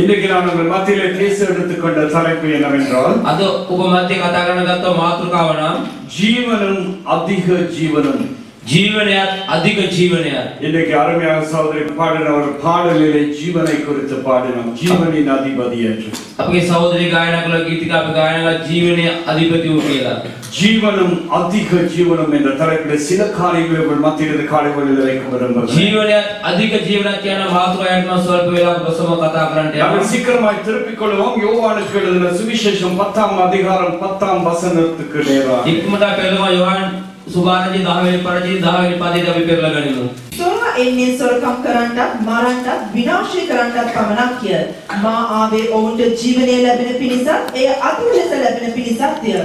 இன்னைக்கு நான் உங்கள் மத்தியிலே பேச எடுத்துக்கொண்ட தலைப்பு என்னவென்றால் අද ඔබ මැදේ කතා කරන ගත්ත මාතෘකාව නම් ஜீவனும் அதிக ஜீவனும். ජීවනයත් අධික ජීවනයත්. இன்னைக்கு அருமையாக சகோதரி பாடின ஒரு பாடலிலே ஜீவனை குறித்து பாடினோம். ஜீவனின் அதிபதி என்று. අපගේ සහෝදරි ගායනා කළ ගීතික අපි ගායනා කළ ජීවනයේ අධිපති වූ කියලා. ஜீவனும் அதிக ஜீவனும் என்ற தலைப்பில் சில காரியங்களை உங்கள் மத்தியில் காலைகளில் வைக்க விரும்புகிறேன். ජීවනයත් අධික ජීවනයත් කියන මාතෘකාවට මම ස්වල්ප වේලාවක් ඔස්සම කතා කරන්නට යනවා. நாம் சீக்கிரமாய் திருப்பிக் கொள்வோம். யோவானுக்கு எழுதின சுவிசேஷம் 10ஆம் அதிகாரம் 10ஆம் வசனத்துக்கு நேராக. ඉක්මනට පෙළම යෝහන් සුභාරජී 10 වෙනි පරිච්ඡේදය 10 වෙනි පදයට අපි පෙරලා ගනිමු. සොරා එන්නේ සොරකම් කරන්නත් මරන්නත් විනාශය කරන්නත් පමණක් කිය. මා ආවේ ඔවුන්ට ජීවනය ලැබෙන පිණිසත් එය අධික ලෙස ලැබෙන පිණිසත්ය.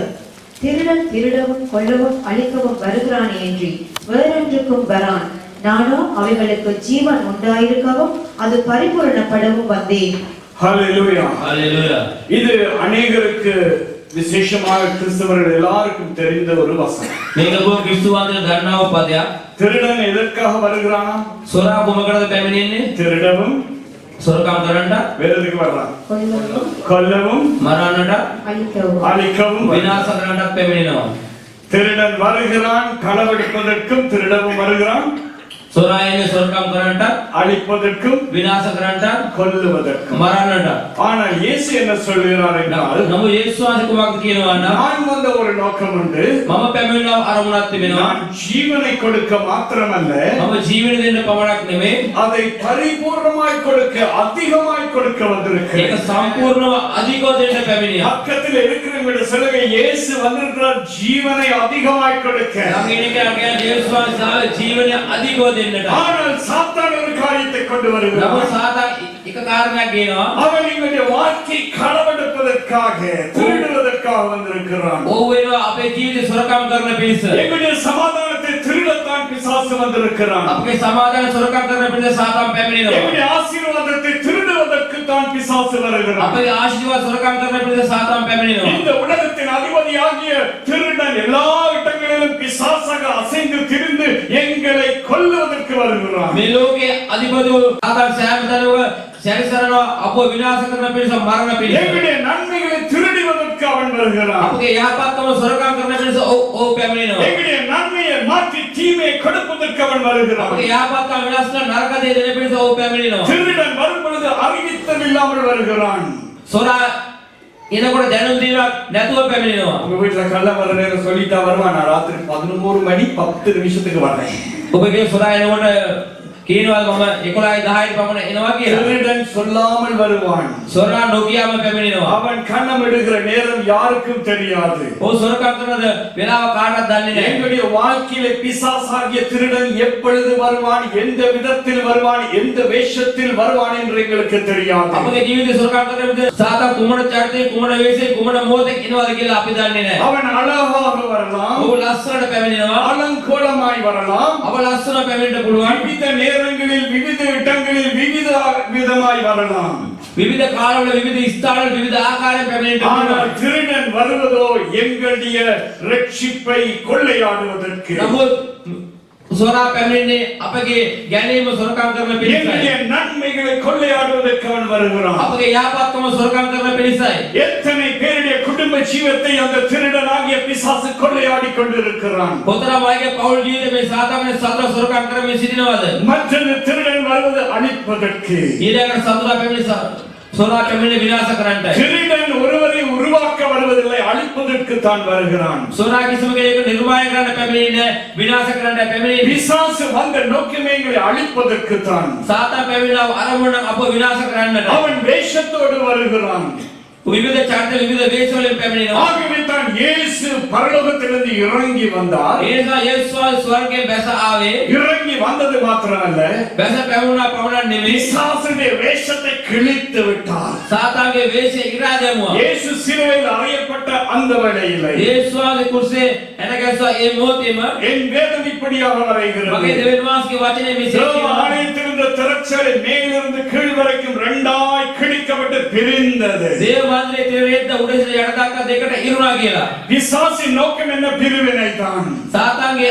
திருடன் திருடவும் கொல்லவும் அழிக்கவும் வருகிறானே என்று வேறொன்றுக்கும் வரான். நானோ அவைகளுக்கு ஜீவன் உண்டாயிருக்கவும் அது பரிபூரணப்படவும் வந்தேன். ஹல்லேலூயா. ஹalleluya. இது அநேகருக்கு விசேஷமாக கிறிஸ்தவர்கள் எல்லாருக்கும் தெரிந்த ஒரு வசனம். මේක බොහෝ ක්‍රිස්තුවන්ට දන්නා පදයක්. திருடன் எதற்காக வருகிறானா? සොරා කුමකටද පැමිණෙන්නේ? திருடவும் සොරකම් කරන්නට, வேற எதுக்கு வர்றான்? கொல்லவும் கொல்லவும் මරන්නට, அழிக்கவும் அழிக்கவும். විනාශ කරන්නට පැමිණෙනවා. திருடன் வருகிறான், களவெடுப்பதற்கும் திருடவும் வருகிறான், සොරා එන්නේ සොරකම් කරන්නට, அழிப்பதற்கும் විනාශ කරන්නට, கொல்லுவதற்கும். මරන්නට. ஆனால் இயேசு என்ன சொல்கிறார் என்றால், නමුත් යේසුස් වහන්සේ කුමක්ද කියනවා නම් நான் வந்த ஒரு நோக்கம் உண்டு. මම පැමිණෙන අරමුණක් තිබෙනවා. நான் ஜீவனை கொடுக்க மாத்திரமல்ல, මම ජීවන දෙන්න පමණක් නෙමෙයි, அதை பரிபூர்ணமாய் கொடுக்க, அதிகமாய் கொடுக்க ඒක வந்திருக்கிறேன். සම්පූර්ණව අධිකව දෙන්න පැමිණියා. பக்கத்தில் இருக்கிறவங்க சொல்லுங்க, இயேசு வந்திருக்கிறார் ஜீவனை அதிகமாய் கொடுக்க. ළඟින් කියන්නේ යේසුස් වහන්සේ ආවේ ජීවනය අධිකව දෙන්නට. ஆனால் சாத்தான் ஒரு காரியத்தை கொண்டு வருகிறார். නමුත් සාතාන් එක කාරණයක් කියනවා. அவன் எங்களுடைய வாழ்க்கை களவெடுப்பதற்காக, திருடுவதற்காக வந்திருக்கிறான். ඔව් වෙනවා අපේ ජීවිතේ සොරකම් කරන පිරිස. எங்களுடைய சமாதானத்தை திருடத்தான் பிசாசு வந்திருக்கிறான். අපේ සමාදාන සොරකම් කරන පිරිස සාතාන් පැමිණෙනවා. எங்களுடைய ஆசீர்வாதத்தை திருடுவதற்கு தான் பிசாசு வருகிறான். අපේ ආශිර්වාද සොරකම් කරන පිරිස සාතාන් පැමිණෙනවා. இந்த உலகத்தின் அதிபதியாகிய திருடன் எல்லா இடங்களிலும் பிசாசாக அசைந்து திரிந்து எங்களை கொல்லுவதற்கு வருகிறான். මේ ලෝකයේ අධිපති සාතාන් සෑම තැනක සැරිසරනවා අපව විනාශ කරන පිරිස මරණ පිරිස. எங்களுடைய நன்மைகளை திருடுவதற்கு அவன் வருகிறான். අපගේ යහපත්කම සොරකම් කරන පිරිස ඔව් පැමිණෙනවා. எங்களுடைய நன்மையை மாற்றி தீமையை கொடுப்பதற்கு அவன் வருகிறான். අපගේ යහපත්කම විනාශ කරන නරක දේ දෙන පිරිස ඔව් පැමිණෙනවා. திருடன் வரும் பொழுது அறிவித்தல் இல்லாமல் வருகிறான். සොරා එනකොට දැනුම් දීලා නැතුව පැමිණෙනවා. உங்க வீட்டுல கள்ள வர நேரம் சொல்லிட்டா வருவான், நான் ராத்திரி 11 மணி 10 நிமிஷத்துக்கு வரேன். ඔබගේ සොරා එනකොට කියනවා මම 11:10ට පමණ එනවා කියලා. திருடன் சொல்லாமல் வருவான். සොරා නොකියම පැමිණෙනවා. அவன் கண்ணம் எடுக்கிற நேரம் யாருக்கும் தெரியாது. ඔව් සොරකම් කරන වෙලාව කාටවත් දන්නේ නැහැ. எங்களுடைய வாழ்க்கையில பிசாசாகிய திருடன் எப்பொழுது வருவான், எந்த விதத்தில் வருவான், எந்த வேஷத்தில் வருவான் என்று எங்களுக்கு தெரியாது. අපගේ ජීවිතේ සොරකම් කරන විදිහ සාතාන් කුමන චරිතේ කුමන වේශේ කුමන මොහොතේ එනවාද කියලා අපි දන්නේ නැහැ. அவன் அழகாக வரலாம், ඔව් ලස්සනට පැමිණෙනවා. அலங்கோலமாய் வரலாம், අප ලස්සන පැමිණෙන්න පුළුවන්. விவித நேரங்களில் விவித இடங்களில் விவித விதமாய் வரலாம். විවිධ කාලවල විවිධ ස්ථානවල විවිධ ආකාරයෙන් පැමිණෙන්න ஆனால் පුළුවන්. திருடன் வருவதோ எங்களுடைய ரட்சிப்பை கொள்ளையாடுவதற்கு. නමුත් සොරා පැමිණෙන්නේ අපගේ ගැනීම සොරකම් කරන පිරිසයි. எங்களுடைய நன்மைகளை கொள்ளையாடுவதற்கு அவன் வருகிறான். අපගේ යහපත්කම සොරකම් කරන පිරිසයි. எத்தனை பேருடைய குடும்ப ஜீவத்தை அந்த திருடனாகிய பிசாசு கொள்ளையாடி கொண்டிருக்கிறான். කොතරම් අයගේ පෞල් ජීවිතේ මේ සාතානේ සතර සොරකම් කරමින් සිටිනවද? மற்றொரு திருடன் வருவது அழிப்பதற்கு. ඊළඟට සතුරා පැමිණි සොරා පැමිණි විනාශ කරන්නයි. திருடன் ஒருவரை உருவாக்க வருவதில்லை, அழிப்பதற்கு தான் வருகிறான். සොරා කිසිම කෙනෙකු නිර්මාණය කරන්න පැමිණෙන්නේ විනාශ කරන්න පැමිණෙන්නේ. பிசாசு வந்த நோக்கமே எங்களை அழிப்பதற்கு தான். සාතාන් පැමිණලා අරමුණ අප විනාශ කරන්නට. அவன் வேஷத்தோடு வருகிறான். විවිධ චරිත විවිධ වේශ වලින් පැමිණෙනවා. ஆகவே தான் இயேசு பரலோகத்திலிருந்து இறங்கி வந்தார். ඒ නිසා යේසුස් ස්වර්ගයෙන් බැස ආවේ. இறங்கி வந்தது மாத்திரமல்ல, බැස පැමුණා පමණක් නෙමෙයි. பிசாசுடைய வேஷத்தை கிழித்து விட்டார். සාතාන්ගේ වේශය ඉරා දැමුවා. இயேசு சிலுவையில் அறையப்பட்ட அந்த வேளையிலே යේසුස්ගේ කුරුසේ එන ගැස්සුවා ඒ මොහොතේම என் வேதம் இப்படியாக வரைகிறது. මගේ දෙවියන් වහන්සේගේ වචනේ මෙසේ தேவ කියනවා. ஆலயத்திலிருந்த திரைச்சீலை மேலிருந்து கீழ் வரைக்கும் இரண்டாய் கிழிக்கப்பட்டு பிரிந்தது. දේව මන්දිරයේ තිරෙද්ද උඩ සිට යට දක්වා දෙකට ඉරුණා කියලා. பிசாசின் நோக்கம் என்ன? பிரிவினை தான். සාතාන්ගේ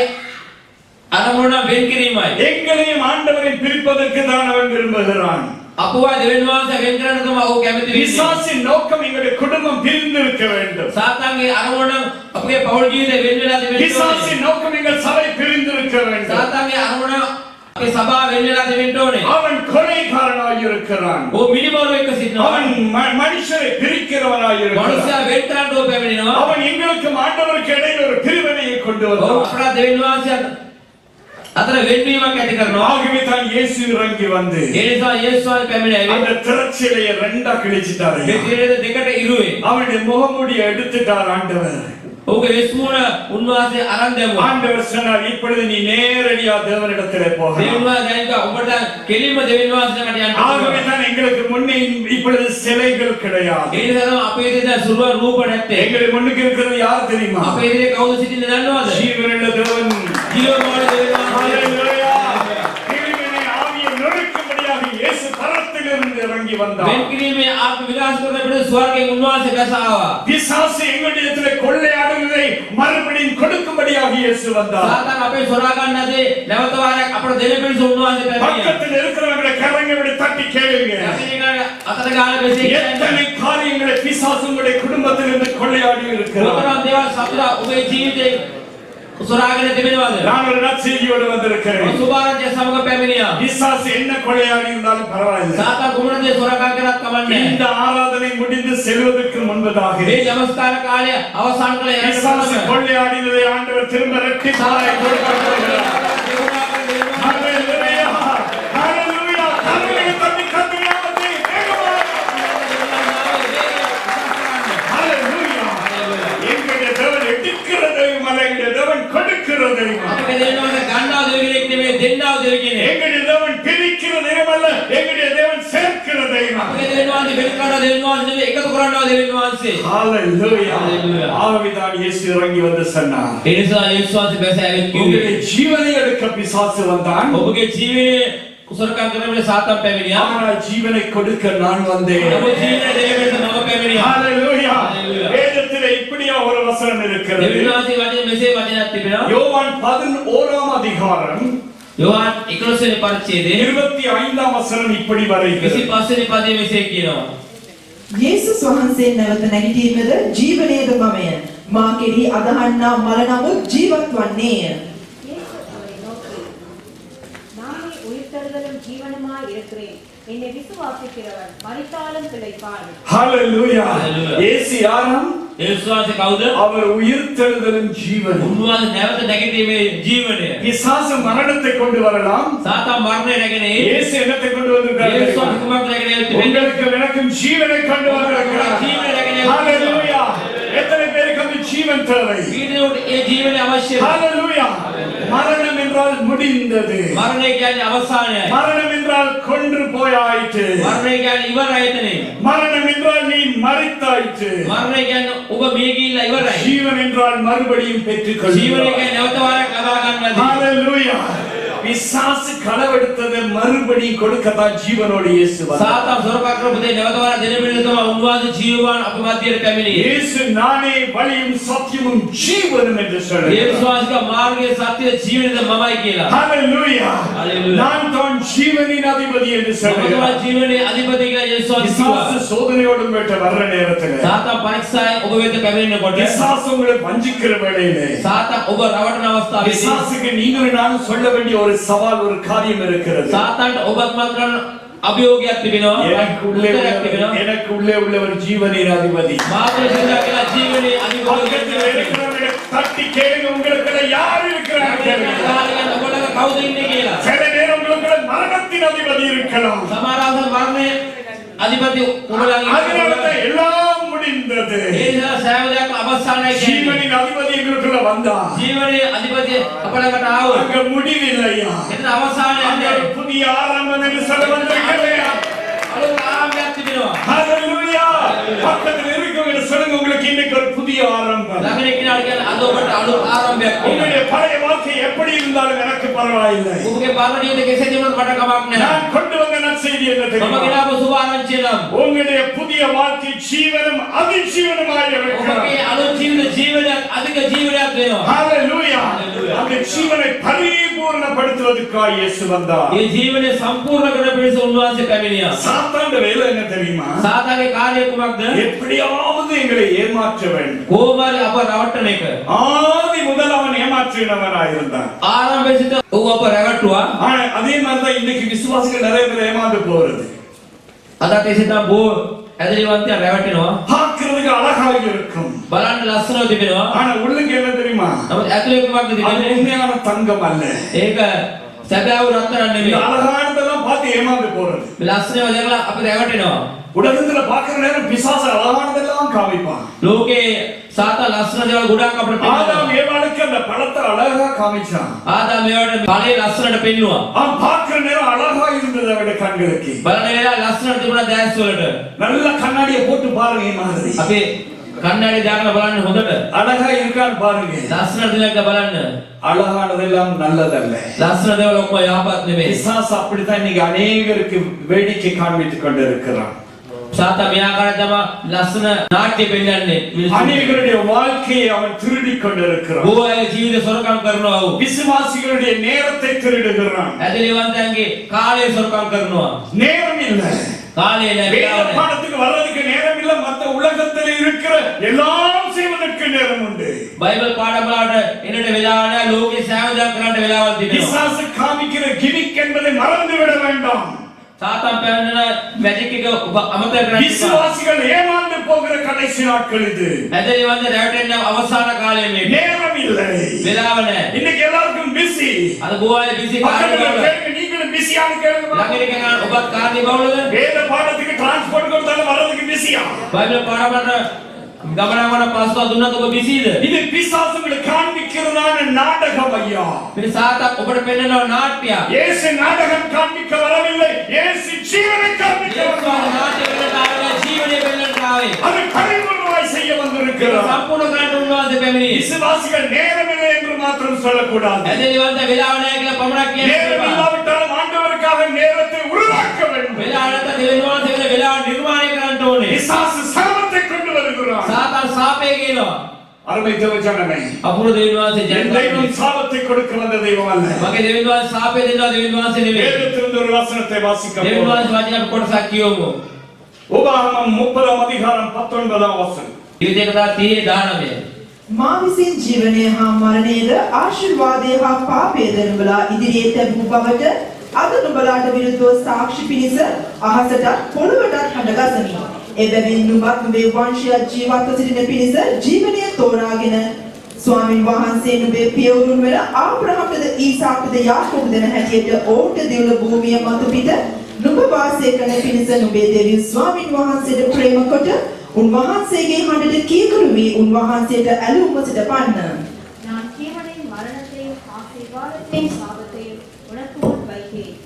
අරමුණ වෙන් කිරීමයි. எங்களையும் ஆண்டவரை பிரிப்பதற்கு தான் அவன் விரும்புகிறான். අපුවා දෙවියන් වහන්සේ වෙන් කරන්න තමයි ඔහු කැමති වෙන්නේ. பிசாசின் நோக்கம் எங்களுடைய குடும்பம் பிரிந்து இருக்க வேண்டும். සාතාන්ගේ අරමුණ අපගේ පෞල් ජීවිතේ වෙන් වෙලා තිබෙන්න ඕනේ. பிசாசின் நோக்கம் எங்கள் சபை பிரிந்து இருக்க வேண்டும். සාතාන්ගේ අරමුණ අපේ සභාව වෙන් වෙලා තිබෙන්න ඕනේ. அவன் கொலைகாரனாய் இருக்கிறான். ඔහු මිනිමරුවෙක් එක්ක සිටිනවා. அவன் மனுஷரை பிரிக்கிறவனாய் இருக்கிறான். මනුෂ්‍යයා වෙන් කරන්න ඕ පැමිණෙනවා. அவன் எங்களுக்கும் ஆண்டவருக்கு இடையில ஒரு பிரிவினையை கொண்டு ඔහු வந்தான். අපරා දෙවියන් වහන්සේ අතර වෙන්වීමක් ඇති කරනවා. ஆகவே தான் இயேசு இறங்கி வந்து ඒ නිසා යේසුස් වහන්සේ පැමිණෙන්නේ அந்த திரட்சிலையை ரெண்டா கிழிச்சிட்டாரு. මේ දිනේ දෙකට ඉරුවේ. அவனுடைய முகமூடியை எடுத்துட்டார் ஆண்டவர். ඔහුගේ වෙස්මුණ උන්වහන්සේ අරන් දැම්මා. ஆண்டவர் சொன்னார், இப்பொழுது நீ நேரடியா தேவனிடத்திலே போகலாம். දෙවියන් වහන්සේ ඔබට කෙලින්ම දෙවියන් වහන්සේට යන්න ஆகவே පුළුවන්. தான் எங்களுக்கு முன்னே இப்பொழுது சிலைகள் கிடையாது. ඒ නිසා තමයි අපේ ඉදිරියේ සුරුව රූප නැත්තේ. எங்களுக்கு முன்னுக்கு இருக்கிறது யார் தெரியுமா? අපේ ඉදිරියේ කවුද සිටින්නේ දන්නවද? ஜீவனுள்ள தேவன். ජීවමාන දෙවියන් වහන්සේ. ஹalleluya. கிருபையை ஆவியை நொறுக்கும்படியாக இயேசு பரத்திலிருந்து இறங்கி வந்தார். වෙන් කිරීමේ ආත්ම විනාශ කරන පිට ස්වර්ගයෙන් උන්වහන්සේ දැස ආවා. பிசாசு எங்களிடத்திலே கொள்ளையாடுவதை மறுபடியும் கொடுக்கும்படியாக இயேசு வந்தார். සාතාන් අපේ සොරා ගන්නදී නැවත වාරයක් අපට දෙන පිණිස උන්වහන්සේ පැමිණියා. பக்கத்தில் இருக்கிறவங்களை கரங்களை விட்டு தட்டி கேளுங்க. අතට ගාලා මෙසේ எத்தனை காரியங்களை பிசாசு உங்களுடைய குடும்பத்திலிருந்து கொள்ளையாடி இருக்கிறார். මොතරම් දේවල් සතුරා ඔබේ ජීවිතේ සොරාගෙන තිබෙනවද? நான் ஒரு நற்செய்தியோடு வந்திருக்கிறேன். සුභාරංචිය සමග පැමිණියා. பிசாசு என்ன கொள்ளையாடி இருந்தாலும் பரவாயில்லை. සාතාන් කුමන දේ සොරකම් කරත් කමන්නේ. இந்த ஆராதனை முடிந்து செல்வதற்கு முன்பதாக මේ නමස්කාර කාලය අවසන් කළ பிசாசு கொள்ளையாடினதை ஆண்டவர் திரும்ப ரெட்டிப்பாய் கொடுக்கிறார். ஹalleluya. ஹalleluya. கரங்களை தட்டி கர்த்தருடைய வேகமாக. ஹalleluya. எங்களுடைய தேவன் எடுக்கிறதையும் அல்ல, எங்களுடைய தேவன் கொடுக்கிறதையும் அல்ல. අපේ දෙවියන් ගන්නව දෙවියෙක් නෙමෙයි දෙන්නව දෙවියෙක්. எங்களுடைய தேவன் பிரிக்கிறதையும் அல்ல, எங்களுடைய தேவன் சேர்க்கிறதையும் அல்ல. අපේ දෙවියන් වෙන කරන දෙවියන් නෙමෙයි එකතු කරනවා දෙවියන් වහන්සේ. ஹalleluya. Hallelujah. ஆகவேதான் இயேசு இறங்கி வந்து சொன்னார், ඒ නිසා යේසුස් වහන්සේ බැස ඇවිත් කිව්වේ உங்களுடைய ஜீவனை எடுக்க பிசாசு வந்தான், ඔබගේ ජීවිතේ කුසලකම් කරන වෙලේ සාතාන් පැමිණියා. ஆனால் ஜீவனை கொடுக்க நான் வந்தேன். ඔබ ජීවිතේ දෙවියන් මම පැමිණියා. ஹalleluya. Hallelujah. வேதத்திலே இப்படியா ஒரு வசனம் இருக்கிறது. දෙවියන් වහන්සේ වචනේ මෙසේ වචනයක් තිබෙනවා. யோவான் 11 அதிகாரம் යෝහන් 11 වෙනි පරිච්ඡේදයේ 25 வசனம் இப்படி வருகிறது. 25 වෙනි පදයේ මෙසේ කියනවා. යේසුස් වහන්සේ නැවත නැගිටීමද ජීවනයේද මමය. මා කෙරෙහි අදහන්නා මල නමුත් ජීවත් වන්නේය. இயேசு அவரை நோக்கி, நானே உயிர்த்தெழுதலும் ஜீவனுமாய் இருக்கிறேன். என்னை விசுவாசிக்கிறவன் மரித்தாலும் பிழைப்பான். ஹalleluya. Hallelujah. இயேசு யாரும்? යේසුස් වහන්සේ කවුද? அவர் உயிர்த்தெழுதலும் ஜீவனும். උන්වහන්සේ නැවත නැගිටීමේ ජීවනය. பிசாசு மரணத்தை கொண்டு வரலாம். සාතාන් මරණය නැගෙනේ. இயேசு என்னத்தை கொண்டு வந்திருக்கார்? යේසුස් වහන්සේ කුමක් නැගෙනේ තිබෙන්නේ? உங்களுக்கு எனக்கும் ஜீவனை கொண்டு வந்திருக்கிறார். ජීවනය නැගෙනේ. ஹalleluya. எத்தனை பேருக்கு அந்த ஜீவன் தேவை? ඊට ඒ ජීවනය අවශ්‍යයි. ஹalleluya. மரணம் என்றால் முடிந்தது. මරණය කියන්නේ අවසානයයි. மரணம் என்றால் கொன்று போயாயிற்று. මරණය කියන්නේ ඉවරයි එතනේ. மரணம் என்றால் நீ மரித்தாயிற்று. මරණය කියන්නේ ඔබ මිය ගිහිල්ලා ඉවරයි. ஜீவன் என்றால் மறுபடியும் பெற்றுக்கொள். ජීවනය කියන්නේ නැවත වාරයක් ලබා ගන්නවාදී. ஹalleluya. பிசாசு களவெடுத்ததை மறுபடியும் கொடுக்கத்தான் ஜீவனோடு இயேசு வந்தார். සාතාන් සොරකම් කරපු දේ නැවත වාරයක් දෙන පිළිතුර තමයි උන්වහන්සේ ජීවවාන් අප මැදියට පැමිණියේ. இயேசு நானே வழியும் சத்தியமும் ஜீவனும் என்று சொல்றார். යේසුස් වහන්සේ මාර්ගයේ සත්‍ය ජීවනද මමයි කියලා. ஹalleluya. Hallelujah. நான் தான் ஜீவனின் அதிபதி என்று ඔබ சொல்றார். තමයි ජීවනයේ අධිපති කියලා යේසුස් වහන්සේ பிசாசு කිව්වා. சோதனையோடு உங்கள்கிட்ட வர்ற நேரத்துல සාතාන් පරීක්ෂාවේ ඔබ වෙත පැමිණෙනකොට பிசாசு உங்களை வஞ்சிக்கிற வேளையிலே සාතාන් ඔබ රවටන අවස්ථාවේදී பிசாசுக்கு நீங்களும் நானும் சொல்ல வேண்டிய ஒரு சவால், ஒரு காரியம் இருக்கிறது. සාතාන්ට ඔබත් මත කරන අභියෝගයක් තිබෙනවා. எனக்கு உள்ளே உள்ள ஒரு ஜீவனின் அதிபதி. මාතෘ සිතා කියලා ජීවනයේ பக்கத்தில் අධිපති இருக்கிறவங்களை தட்டி கேளுங்க, உங்களுக்கு யார் இருக்கிறாங்க? ඔබලක කවුද ඉන්නේ කියලා. சில நேரம் உங்களுக்கு மரணத்தின் அதிபதி இருக்கலாம். සමහර අවස්ථා මරණයේ අධිපති ඔබලගේ அதனால எல்லாம் முடிந்தது. ඒ නිසා සෑම දෙයක්ම අවසානයි කියන්නේ. ஜீவனின் அதிபதி எங்களுக்குள்ள வந்தா ජීවනයේ අධිපති අපලකට ආවොත් அங்க முடிவில்லையா? එතන අවසානයක් அங்க නැහැ. ஒரு புதிய ஆரம்பம் என்று சொல்ல வந்திருக்கிறேன். අලුත් ආරම්භයක් තිබෙනවා. ஹalleluya. பக்கத்தில் இருக்கவங்க சொல்லுங்க, உங்களுக்கு இன்னைக்கு ஒரு புதிய ஆரம்பம். ළඟන කෙනාට කියන්නේ අද ඔබට අලුත් ආරම්භයක් කියලා. உங்களுடைய பழைய வாழ்க்கை எப்படி இருந்தாலும் எனக்கு பரவாயில்லை. ඔබගේ පරණ ජීවිතේ කෙසේ තිබුණත් මට කමක් නැහැ. நான் கொண்டு வந்த நற்செய்தி என்ன මම தெரியுமா? ගෙනාවු සුභ ආරංචිය නම් உங்களுடைய புதிய வாழ்க்கை ஜீவனும் அதிஜீவனுமாய் இருக்கிறது. ඔබගේ අලුත් ජීවිතයක් අධික ජීවිතයක් වෙනවා. ஹalleluya. Hallelujah. அந்த ஜீவனை பரிபூர்ணப்படுத்துவதற்காக இயேசு வந்தார். මේ ජීවිතය සම්පූර්ණ කරන පිණිස උන්වහන්සේ පැමිණියා. சாத்தானுடைய வேலை என்ன தெரியுமா? සාතාගේ කාර්යය කුමක්ද? எப்படியாவது எங்களை ஏமாற்ற வேண்டும். කොහොමද අප රවට්ටන එක. ஆதி முதல் அவன் ஏமாற்றினவனாய் இருந்தான். ආරම්භයේ සිට ඔහු අප රැවටුවා. ஆனா அதே மாதிரி தான் இன்னைக்கு விசுவாசிகள் நிறைய பேர் ஏமாந்து போறது. අදට ඒ සිට බොහෝ ඇදලිවන්තයන් රැවටෙනවා. பார்க்கிறதுக்கு அழகாக இருக்கும். බලන්න ලස්සනව තිබෙනවා. ஆனா உள்ளுக்கு என்ன தெரியுமா? නමුත් ඇතුලේ කුමක්ද அது තිබෙන්නේ? உண்மையான தங்கம் அல்ல. ඒක සැබෑව රත්තරන් இந்த නෙමෙයි. அழகானதெல்லாம் பார்த்து ஏமாந்து போறது. ලස්සනව දැකලා අපි රැවටෙනවා. உலகத்துல பார்க்கிற நேரம் பிசாசு அழகானதெல்லாம் காமிப்பான். ලෝකේ සාතා ලස්සන දේවල් ගොඩාක් අපිට පෙන්නනවා. ஆதாம் ஏவாளுக்கு அந்த பழத்தை அழகா காமிச்சான். ආදාම ඒවට ඵලයේ ලස්සනට පෙන්නුවා. அவன் பார்க்கிற நேரம் அழகா இருந்தது அவருடைய கண்களுக்கு. බලන වෙලාව ලස්සනට තිබුණා දැස් වලට. நல்ல கண்ணாடியை போட்டு பாருங்க இந்த மாதிரி. අපි කන්නඩි දාගෙන බලන්න හොඳට. அழகா இருக்கான்னு பாருங்க. ලස්සන දේවල් බලන්න. அழகானதெல்லாம் நல்லதல்ல. ලස්සන දේවල් ඔක්කොම යහපත් නෙමෙයි. பிசாசு அப்படித்தான் இன்னைக்கு அநேகருக்கு வேடிக்கை காண்பித்துக் கொண்டிருக்கிறான். සාතා මේ ආකාරයට තමයි ලස්සන නාට්‍ය පෙන්නන්නේ. அநேகருடைய வாழ்க்கையை அவன் திருடிக் கொண்டிருக்கிறான். බොහෝ අය ජීවිත සොරකම් කරනවා. விசுவாசிகளுடைய நேரத்தை திருடுகிறான். ඇදලිවන්තයන්ගේ කාලය සොරකම් කරනවා. நேரம் இல்லை. කාලය வேத ලැබෙන්නේ பாடத்துக்கு வர்றதுக்கு நேரம் இல்ல. மத்த உலகத்தில் இருக்கிற எல்லாம் செய்வதற்கு நேரம் உண்டு. බයිබල් පාඩම් වලට එනට වෙලාව නැහැ. ලෝකේ සෑම දෙයක් කරන්න වෙලාවක් තිබෙනවා. பிசாசு காமிக்கிற கிமிக் என்பதை மறந்து விட வேண்டாம். සාතාන් පැවැන්දන මැජික් එක අමතක කරන්න එපා. விசுவாசிகள் ஏமாந்து போகிற கடைசி நாட்கள் இது. ඇදලිවන්ත රැවටෙන අවසාන කාලය මේක. நேரம் இல்லை. වෙලාව නැහැ. இன்னைக்கு எல்லாருக்கும் பிஸி. අද බොහෝ අය බිසි කාර්යවල. நீங்களும் பிஸியானு கேளுங்க. ළඟට කෙනා ඔබත් කාර්ය බහුලද? வேத பாடத்துக்கு டிரான்ஸ்போர்ட் கொடுத்தாலும் வர்றதுக்கு பிஸியா? බයිබල් පාඩම් වලට ගමනාගමන පස්ව දුන්නත් ඔබ බිසිද? இது பிசாசுகளை காண்பிக்கிறதான நாடகம் ஐயா. මේ සාතාන් ඔබට පෙන්නනවා නාට්‍යයක්. இயேசு நாடகம் காண்பிக்க வரவில்லை. இயேசு ஜீவனை காண்பிக்க යේසුස් வந்தார். නාට්‍ය වෙන්නට ආවේ ජීවනය වෙන්නට ආවේ. அது பரிபூர்ணமாய் செய்ய ඒක வந்திருக்கிறார். සම්පූර්ණ කරන්න උන්වහන්සේ පැමිණි. விசுவாசிகள் நேரமில்லை என்று மாத்திரம் சொல்லக்கூடாது. ඇදලිවන්ත වෙලාව නැහැ කියලා පමණක් කියන්න நேரம் එපා. இல்லாவிட்டாலும் ஆண்டவருக்காக நேரத்தை உருவாக்க வேண்டும். වෙලාව නැත්නම් දෙවියන් වහන්සේ වෙන වෙලාව නිර්මාණය කරන්න ඕනේ. பிசாசு சாபத்தை கொண்டு வருகிறார். සාතාන් සාපේ කියනවා. அருமை தேவஜனமே, අපුරු දෙවියන් වහන්සේ என் ජනතාවට தெய்வம் சாபத்தை கொடுக்க வந்த தெய்வம் அல்ல. මගේ දෙවියන් වහන්සේ සාපේ දෙනවා දෙවියන් වහන්සේ නෙවෙයි. வேதத்திலிருந்து ஒரு வசனத்தை வாசிக்க දෙවියන් போகிறோம். වහන්සේ වචනයක් කොටසක් කියවමු. உபாகமம் 30 அதிகாரம் 19 வசனம். ජීවිතේ කතා 30:19. මා විසින් ජීවනය හා මරණයද ආශිර්වාදය හා පාපයද නුඹලා ඉදිරියේ තැබූ බවට අද නුඹලාට විරුද්ධව සාක්ෂි පිණිස අහසටත් පොළොවටත් හඬගසමි. එබැවින් නුඹත් නුඹේ වංශයත් ජීවත්ව සිටින පිණිස ජීවනය තෝරාගෙන ස්වාමින් වහන්සේ නුඹේ පියවරුන් වන ආබ්‍රහම්ටද ඊසාක්ටද යාකෝබද දෙන හැටියට ඔවුන්ට දෙව්ල භූමිය මත පිට නුඹ වාසය කරන පිණිස නුඹේ දෙවියන් ස්වාමින් වහන්සේට ප්‍රේම කොට උන්වහන්සේගේ හඬට කීකරු වී උන්වහන්සේට ඇලුම්ව සිට පන්න. நான் ஜீவனையும் மரணத்தையும் ஆசீர்வாதத்தையும் சாபத்தையும் உனக்கு முன் வைக்கிறேன்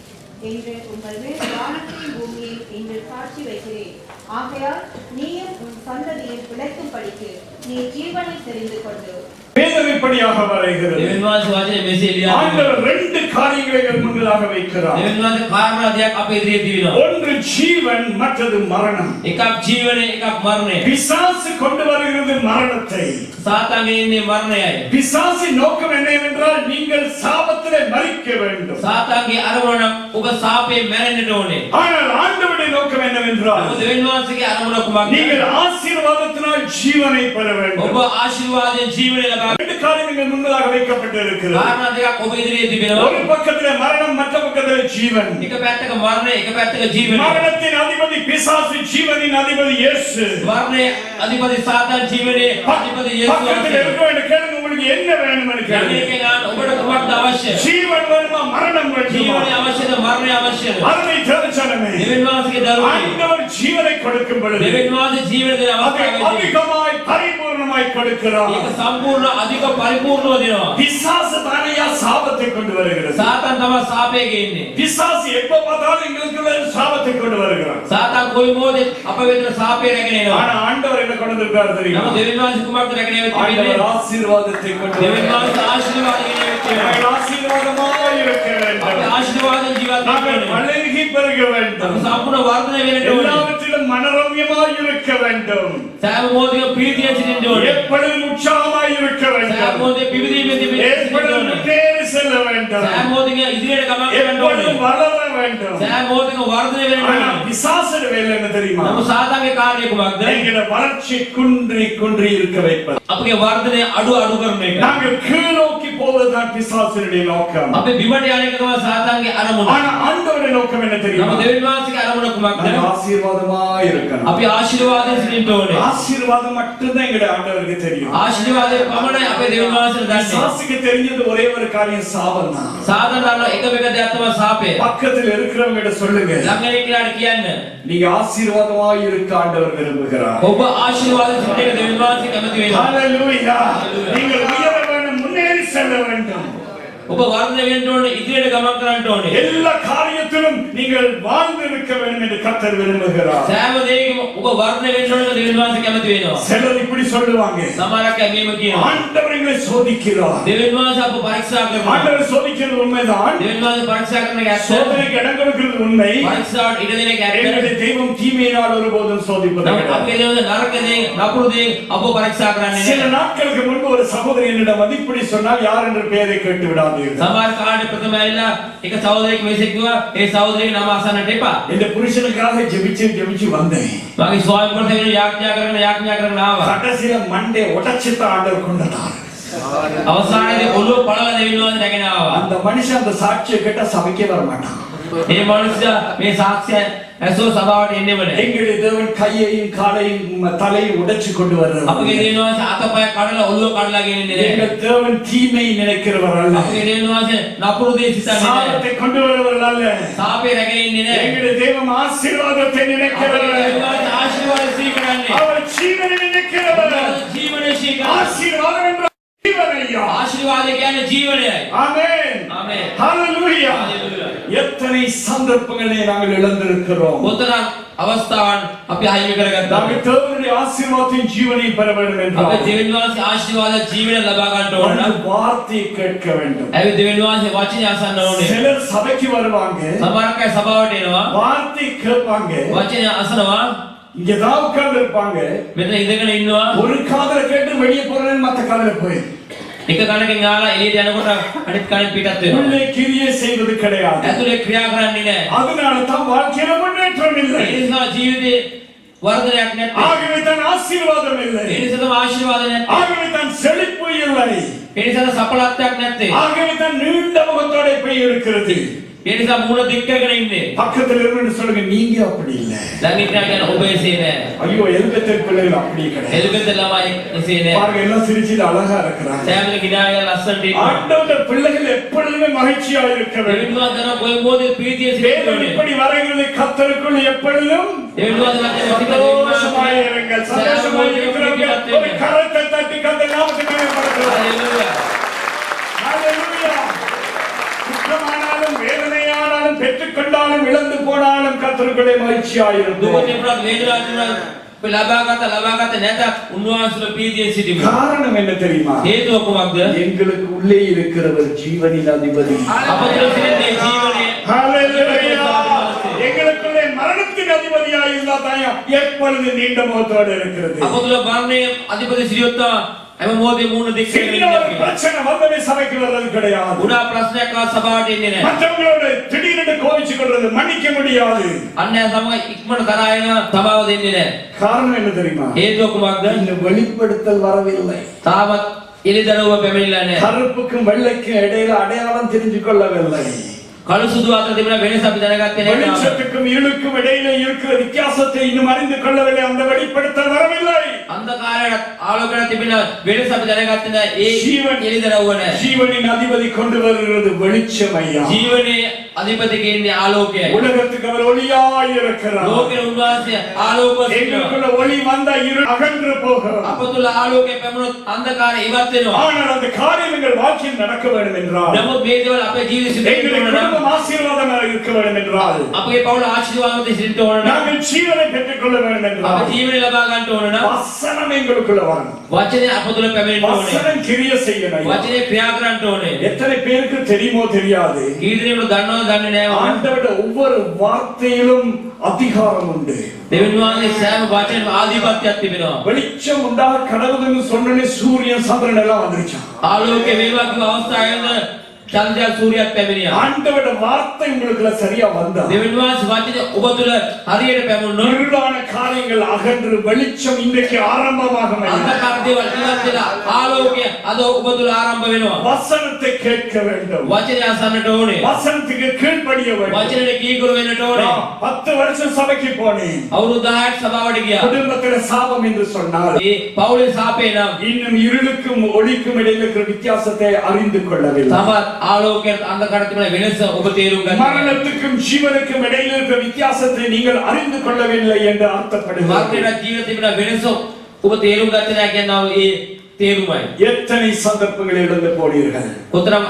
என்று உங்கள் மேல் வானத்தையும் பூமியை என்று சாட்சி வைக்கிறேன். ஆகையால் நீயும் உன் சந்ததியில் பிழைக்கும்படிக்கு நீ ஜீவனை தெரிந்து கொண்டு வேதம் இப்படியாக வரைகிறது. දෙවියන් වහන්සේ වචනේ මෙසේ ලියනවා. ஆண்டவர் ரெண்டு காரியங்களை எங்கள் முன்னதாக வைக்கிறார். දෙවියන් වහන්සේ කාරණා දෙකක් අපේ ඉදිරියේ තිබෙනවා. ஒன்று ஜீவன், மற்றது மரணம். එකක් ජීවනය එකක් මරණය. பிசாசு கொண்டு வருகிறது மரணத்தை. සාතාන්ගේ ඉන්නේ මරණයයි. பிசாசின் நோக்கம் என்னவென்றால் நீங்கள் சாபத்திலே மரிக்க வேண்டும். සාතාන්ගේ අරමුණ ඔබ සාපේ මැරෙන්නට ඕනේ. ஆனால் ஆண்டவருடைய நோக்கம் என்னவென்றால் ඔබ දෙවියන් වහන්සේගේ අරමුණ කුමක්ද? நீங்கள் ஆசீர்வாதத்தினால் ஜீவனை பெற வேண்டும். ඔබ ආශිර්වාදයෙන් ජීවනය ලබා ரெண்டு காரியங்கள் முன்னதாக வைக்கப்பட்டிருக்கிறது. කාරණා දෙකක් ඔබ ඉදිරියේ තිබෙනවා. ஒரு பக்கத்திலே மரணம், மற்ற பக்கத்திலே ஜீவன். එක පැත්තක මරණය එක පැත්තක ජීවනය. மரணத்தின் அதிபதி பிசாசு, ஜீவனின் அதிபதி இயேசு. මරණයේ අධිපති සාතාන් ජීවනයේ අධිපති යේසුස් பக்கத்தில் වහන්සේ. இருக்கிறவங்க கேளுங்க, உங்களுக்கு என்ன வேணும்னு கேளுங்க. යන්නේකෙනා ඔබට කුමක්ද අවශ්‍ය? ஜீவன் வேணுமா, மரணம் வேணுமா? ජීවනය අවශ්‍යද මරණය අවශ්‍යද? அருமை தேவஜனமே, දෙවියන් වහන්සේගේ දරුවනේ. ஆண்டவர் ஜீவனை கொடுக்கும் பொழுது දෙවියන් වහන්සේ ජීවන දෙන அதை අවස්ථාවේදී அதிகமாய் பரிபூர்ணமாய் கொடுக்கிறார். ඒක සම්පූර්ණ අධික පරිපූර්ණව දෙනවා. பிசாசு தானையா சாபத்தை கொண்டு வருகிறது. සාතන් තමයි සාපේක ඉන්නේ. பிசாசு எப்ப பார்த்தாலும் எங்களுக்குள்ள சாபத்தை கொண்டு வருகிறான். සාතන් කොයි මොහොතේ අප වෙතට සාපේ රැගෙන එනවා. ஆனா ஆண்டவர் என்ன கொண்டு வந்திருக்காரு தெரியுமா? නමුත් දෙවියන් වහන්සේ කුමක්ද රැගෙන එන්නේ? ஆண்டவர் ஆசீர்வாதத்தை கொண்டு දෙවියන් வருகிறார். වහන්සේ ආශිර්වාද ගෙන එන්නේ. நாங்கள் ஆசீர்வாதமாய் இருக்க අපි வேண்டும். ආශිර්වාදයෙන් ජීවත් நாங்கள் වෙන්න ඕනේ. பலகி பெருக வேண்டும். අපි සම්පූර්ණ වර්ධනය වෙන්න ඕනේ. எல்லாவற்றிலும் மனரம்யமாய் இருக்க வேண்டும். සෑම මොහොතකම ප්‍රීතියෙන් සිටින්න ඕනේ. எப்பொழுதும் உற்சாகமாய் இருக்க සෑම வேண்டும். මොහොතේ පිවිදීමේ සිටින්න எப்பொழுதும் ඕනේ. முன்னேறி செல்ல வேண்டும். සෑම මොහොතකම ඉදිරියට ගමන් කරන්න ඕනේ. எப்பொழுதும் வளர வேண்டும். සෑම මොහොතකම වර්ධනය වෙන්න ஆனா ඕනේ. பிசாசுடைய வேலை என்ன தெரியுமா? නමුත් සාතන්ගේ කාර්යය කුමක්ද? எங்களை வளர்ச்சி குன்றி இருக்க வைப்பது. අපගේ වර්ධනය අඩු කරන එක. நாங்கள் கீழ்நோக்கி போவதுதான் பிசாசுடைய நோக்கம். අපි බිමට යන එක තමයි සාතන්ගේ අරමුණ. ஆனா ஆண்டவருடைய நோக்கம் என்ன தெரியுமா? නමුත් දෙවියන් වහන්සේගේ අරමුණ කුමක්ද? நாங்கள் ஆசீர்வாதமாய் இருக்கணும். අපි ආශිර්වාදයෙන් සිටින්න ඕනේ. ஆசீர்வாதம் மட்டும்தான் எங்களுடைய ஆண்டவருக்கு தெரியும். ආශිර්වාදයේ පමණයි අපේ දෙවියන් වහන්සේට දන්නේ. பிசாசுக்கு தெரிஞ்சது ஒரே ஒரு காரியம் சாபம் தான். සාතන් දන්න එකම එක දෙයක් තමයි සාපය. பக்கத்தில் இருக்கிறவங்க சொல்லுங்க, ළඟ ඉන්නලාට කියන්න. நீங்க ஆசீர்வாதமாய் இருக்க ஆண்டவர் விரும்புகிறார். ඔබ ආශිර්වාදයෙන් සිටින එක දෙවියන් වහන්සේ කැමති වෙනවා. ஹalleluya. நீங்கள் உயர வேண்டும், முன்னேறி செல்ல வேண்டும். ඔබ වර්ධනය වෙන්න ඕනේ, ඉදිරියට ගමන් කරන්න ඕනේ. எல்லா காரியத்திலும் நீங்கள் வாழ்ந்து இருக்க வேண்டும் என்று கர்த்தர் விரும்புகிறார். සෑම දෙයකම ඔබ වර්ධනය වෙන්න ඕනේ දෙවියන් වහන්සේ කැමති වෙනවා. சிலர் இப்படி சொல்லுவாங்க, සමහරක් අය මෙහෙම කියනවා. ஆண்டவர் எங்களை சோதிக்கிறார். දෙවියන් වහන්සේ අප පරීක්ෂා කරනවා. ஆண்டவர் சோதிக்கிறது உண்மைதான். දෙවියන් වහන්සේ පරීක්ෂා කරන එක ඇත්ත. சோதனைக்கு இடம் கொடுக்கிறது உண்மை. පරීක්ෂාවට ඉඩ දෙන එක ඇත්ත. எங்களுடைய தெய்வம் தீமையினால் ஒருபோதும் சோதிப்பதில்லை. අපේ දෙවියන් නරක දේ, නපුරු දේ අප පරීක්ෂා කරන්නේ சில නැහැ. நாட்களுக்கு முன்பு ஒரு சகோதரி என்னிடம் வந்து இப்படி சொன்னால் யார் என்ற பெயரை கேட்டு விடாதீர்கள். සමහර කාලේ ප්‍රථම ඇවිල්ලා එක සහෝදරයෙක් මෙසේජ් කිව්වා ඒ සහෝදරියගේ නම අසන්නට එපා. இந்த புருஷனுக்காக ஜெபிச்சு வந்தேன். මගේ ස්වාමි පුරුෂයෙක් යාඥා කරගෙන ආවා. கடைசியில மண்டே உடைச்சிட்ட ஆண்டவர் கொண்டார். අවසානයේදී ඔළුව පළල දෙවියන් වහන්සේ රැගෙන ආවා. அந்த மனுஷன் அந்த சாட்சியை கேட்டா சபைக்கே வர மாட்டான். මේ මනුස්සයා මේ සාක්ෂිය ඇසෝ සභාවට එන්නේම නැහැ. எங்களுடைய தேவன் கையையும் காலையும் தலையும் உடைச்சு கொண்டு வர்றார். අපගේ දෙවියන් වහන්සේ අතපය කඩලා ඔළුව කඩලා ගෙනින්නේ නැහැ. எங்கள் தேவன் தீமை நினைக்கிறவர் அல்ல. අපගේ දෙවියන් වහන්සේ නපුරු දේ සිතන්නේ නැහැ. சாபத்தை கொண்டு வருவர் அல்ல. සාපේ රැගෙන ඉන්නේ නැහැ. எங்களுடைய தேவன் ஆசீர்வாதத்தை අපගේ நினைக்கிறவர். දෙවියන් වහන්සේ ආශිර්වාද සීකරන්නේ. அவர் ஜீவனை நினைக்கிறவர். ජීවනයේ සීකරන්නේ. ஆசீர்வாதம் என்ற ஜீவனையா. ආශිර්වාදය කියන්නේ ජීවනයයි. ஆமென். ආමේන්. ஹalleluya. හalleluya. எத்தனை சந்தர்ப்பங்களை நாங்கள் இழந்திருக்கிறோம். කොතරම් අවස්ථාවන් අපි අහිමි කරගත්තා. நாங்கள் தேவனுடைய ஆசீர்வாதத்தின் ஜீவனை பெற வேண்டும் අපේ என்றால் දෙවියන් වහන්සේ ආශිර්වාද ජීවනය ලබා ගන්න ඕන அந்த නම් வார்த்தையை கேட்க வேண்டும். ඇයි දෙවියන් වහන්සේ වචනේ අසන්න ඕනේ. சிலர் சபைக்கு வருவாங்க, සමහරක් අය සභාවට එනවා வார்த்தை கேட்பாங்க, වචනේ අසනවා இங்கதான் உட்கார்ந்து இருப்பாங்க. මෙතන ඉඳගෙන ඉන්නවා ஒரு காதுல கேட்டு வெளியே போறேன்னு மத்த காதுல போய் එක කනකින් ආලා එළියට යනකොට අනිත් කනෙන් පිටත් වෙනවා. உள்ளே கிரியை செய்வது கிடையாது. ඇතුලේ ක්‍රියා කරන්නේ නැහැ. அதனால தான் வாழ்க்கையில முன்னேற்றம் இல்லை. ඒ නිසා ජීවිතේ වර්ධනයක් නැත්තේ. ஆகவே தான் ஆசீர்வாதம் இல்லை. ඒ නිසා තමයි ආශිර්වාද නැත්තේ. ஆகவே தான் செழிப்பு இல்லை. ඒ නිසා සඵලත්වයක් නැත්තේ. ஆகவே தான் நீண்ட முகத்தோட போய் இருக்கிறது. ඒ නිසා මුණ දික් කරගෙන ඉන්නේ. பக்கத்துல இருந்து சொல்லுங்க, நீங்க அப்படி இல்ல. ළඟ ඉන්න කියන ඔබ එසේ නැහැ. ஐயோ எல்பெத்தேல் பிள்ளைகள் அப்படி கிடையாது. එල්බෙත ළමයි එසේ නැහැ. பாருங்க எல்லாம் சிரிச்சிட்டு அழகா இருக்கிறாங்க. සෑම කිනාගේ ලස්සනට ඉන්නවා. ஆண்டவருடைய பிள்ளைகள் எப்பொழுதுமே மகிழ்ச்சியா இருக்க வேண்டும். දෙවියන් වහන්සේ කොයි මොහොතේ ප්‍රීතිය සිටින්න வேதம் ඕනේ. இப்படி வரைகிறது, கர்த்தருக்குள் எப்பொழுதும் දෙවියන් වහන්සේ சந்தோஷமாய் இருங்கள். சந்தோஷமாய் இருக்கிறவங்க ஒரு கரத்தை தட்டி கர்த்தர் நாமத்தை மகிமைப்படுத்துவோம். හalleluya. ஹalleluya. துக்கமானாலும் வேதனையானாலும் பெற்றுக்கொண்டாலும் இழந்து போனாலும் கர்த்தருக்குள்ளே மகிழ்ச்சியாய் දුක இருப்போம். තිබුණත් වේදනාවක් තිබුණත් අපි ලබාගත නැතත් උන්වහන්සේගේ ප්‍රීතිය සිටිමු. காரணம் என்ன தெரியுமா? හේතුව කුමක්ද? எங்களுக்கு உள்ளே இருக்கிறவர் ஜீவனின் அதிபதி. අප තුළ සිටින ජීවනයේ ஹalleluya. எங்களுக்குள்ளே மரணத்தின் அதிபதியாய் இருந்தா தாயா எப்பொழுது நீண்ட முகத்தோடு இருக்கிறது. අප තුළ මරණයේ අධිපති සිරියොත්තා හැම මොහොතේ මුණ දික් කරගෙන சின்ன ஒரு ඉන්නවා. பிரச்சனை வந்தவே சபைக்கு வர்றது கிடையாது. උඩා ප්‍රශ්නයක් ආව සභාවට එන්නේ නැහැ. மற்றவங்களோடு திடீரென்று கோபிச்சு கொள்றது மன்னிக்க முடியாது. අන්න සමග ඉක්මනට තරහා එන තමාව දෙන්නේ නැහැ. காரணம் என்ன தெரியுமா? හේතුව කුමක්ද? இன்னும் வெளிப்படுத்தல் வரவில்லை. තාමත් එළිදරව්ව පැමිණිලා නැහැ. கருப்புக்கும் வெள்ளைக்கும் இடையில அடையாளம் தெரிஞ்சு கொள்ளவில்லை. කළු සුදු අතර තිබෙන වෙනස අපි දැනගත්තේ නැහැ. வெளிச்சத்துக்கும் இருளுக்கும் இடையில இருக்கிற வித்தியாசத்தை இன்னும் அறிந்து கொள்ளவில்லை. அந்த வெளிப்படுத்தல் வரவில்லை. අන්ධකාරයට ආලෝකයට තිබෙන වෙනස අපි දැනගත්තේ නැහැ. ඒ ජීවන එළිදරව්ව නැහැ. ஜீவனின் அதிபதி கொண்டு வருகிறது வெளிச்சம் ஐயா. ජීවනයේ අධිපති කියන්නේ ආලෝකයයි. உலகத்துக்கு அவர் ஒளியாய் இருக்கிறார். ලෝකේ උන්වහන්සේ ආලෝකවත් වෙනවා. எங்களுக்குள்ள ஒளி வந்தா இருள் அகன்று போகும். අප තුල ආලෝකය පැමුණොත් අන්ධකාරය ඉවත් වෙනවා. ஆனால் அந்த காரியங்கள் வாழ்க்கையில் நடக்க வேண்டும் என்றால் නමුත් මේ දේවල් අපේ ජීවිතේ සිදු எங்களுடைய වෙන්න ඕන குடும்பம் ஆசீர்வாதமாக இருக்க வேண்டும் என்றால் අපේ පවුල ආශිර්වාදවත් සිද්ධ ඕන නම් நாங்கள் ஜீவனை பெற்றுக் கொள்ள வேண்டும் අප என்றால் ජීවනය ලබා ගන්න ඕන නම් வசனம் எங்களுக்குள்ள வரணும். වචනේ අප තුල පැමිණෙන්න ඕනේ. வசனம் கிரியை செய்யணும் ஐயா. වචනේ ක්‍රියා කරන්න ඕනේ. எத்தனை பேருக்கு தெரியுமோ தெரியாது, කී දෙනෙකුට දන්නවද දන්නේ නැහැ මම. ஆண்டவருடைய ஒவ்வொரு வார்த்தையிலும் அதிகாரம் உண்டு. දෙවියන් වහන්සේ සෑම වචනේම ආධිපත්‍යයක් තිබෙනවා. வெளிச்சம் உண்டாக கடவுள்னு சொன்னனே சூரியன் சந்திரன் எல்லாம் வந்துருச்சான். ආලෝකය වේවා කිව්ව අවස්ථාවෙම චන්ද්‍රයා සූර්යයක් පැමිණියා. ஆண்டவருடைய வார்த்தை உங்களுக்குள்ள சரியா வந்தா දෙවියන් වහන්සේ වචනේ ඔබ තුල හරියට පැමුණොත් இருளான காரியங்கள் அகன்று வெளிச்சம் இன்றைக்கு ஆரம்பமாகும் ஐயா. අන්ධකාර දේවල් ඉවත් වෙලා ආලෝකය අද ඔබ තුල ආරම්භ වෙනවා. வசனத்தை கேட்க வேண்டும். වචනය අසන්නට ඕනේ. வசனத்துக்கு கீழ்ப்படிய வேண்டும். වචනේ කීකරු වෙන්නට ඕනේ. 10 வருஷம் சபைக்கு போனேன். අවුරුදු 10ක් සභාවට ගියා. குடும்பத்துல சாபம் என்று சொன்னால் ඒ පවුලේ සාපේ නම් இன்னும் இருளுக்கும் ஒளிக்கும் இடையில இருக்கிற வித்தியாசத்தை அறிந்து கொள்ளவில்லை. තවත් ආලෝකයට අන්ධකාරයට තිබෙන වෙනස ඔබ තේරුම් ගන්න. மரணத்துக்கும் ஜீவனுக்கும் இடையில இருக்கிற வித்தியாசத்தை நீங்கள் அறிந்து கொள்ளவில்லை என்று அர்த்தப்படுகிறது. මරණයට ජීවිතේ තිබෙන වෙනස ඔබ තේරුම් ගත්තේ නැහැ කියනවා ඒ තේරුමයි. எத்தனை சந்தர்ப்பங்களை இழந்து போனீர்கள். කොතරම්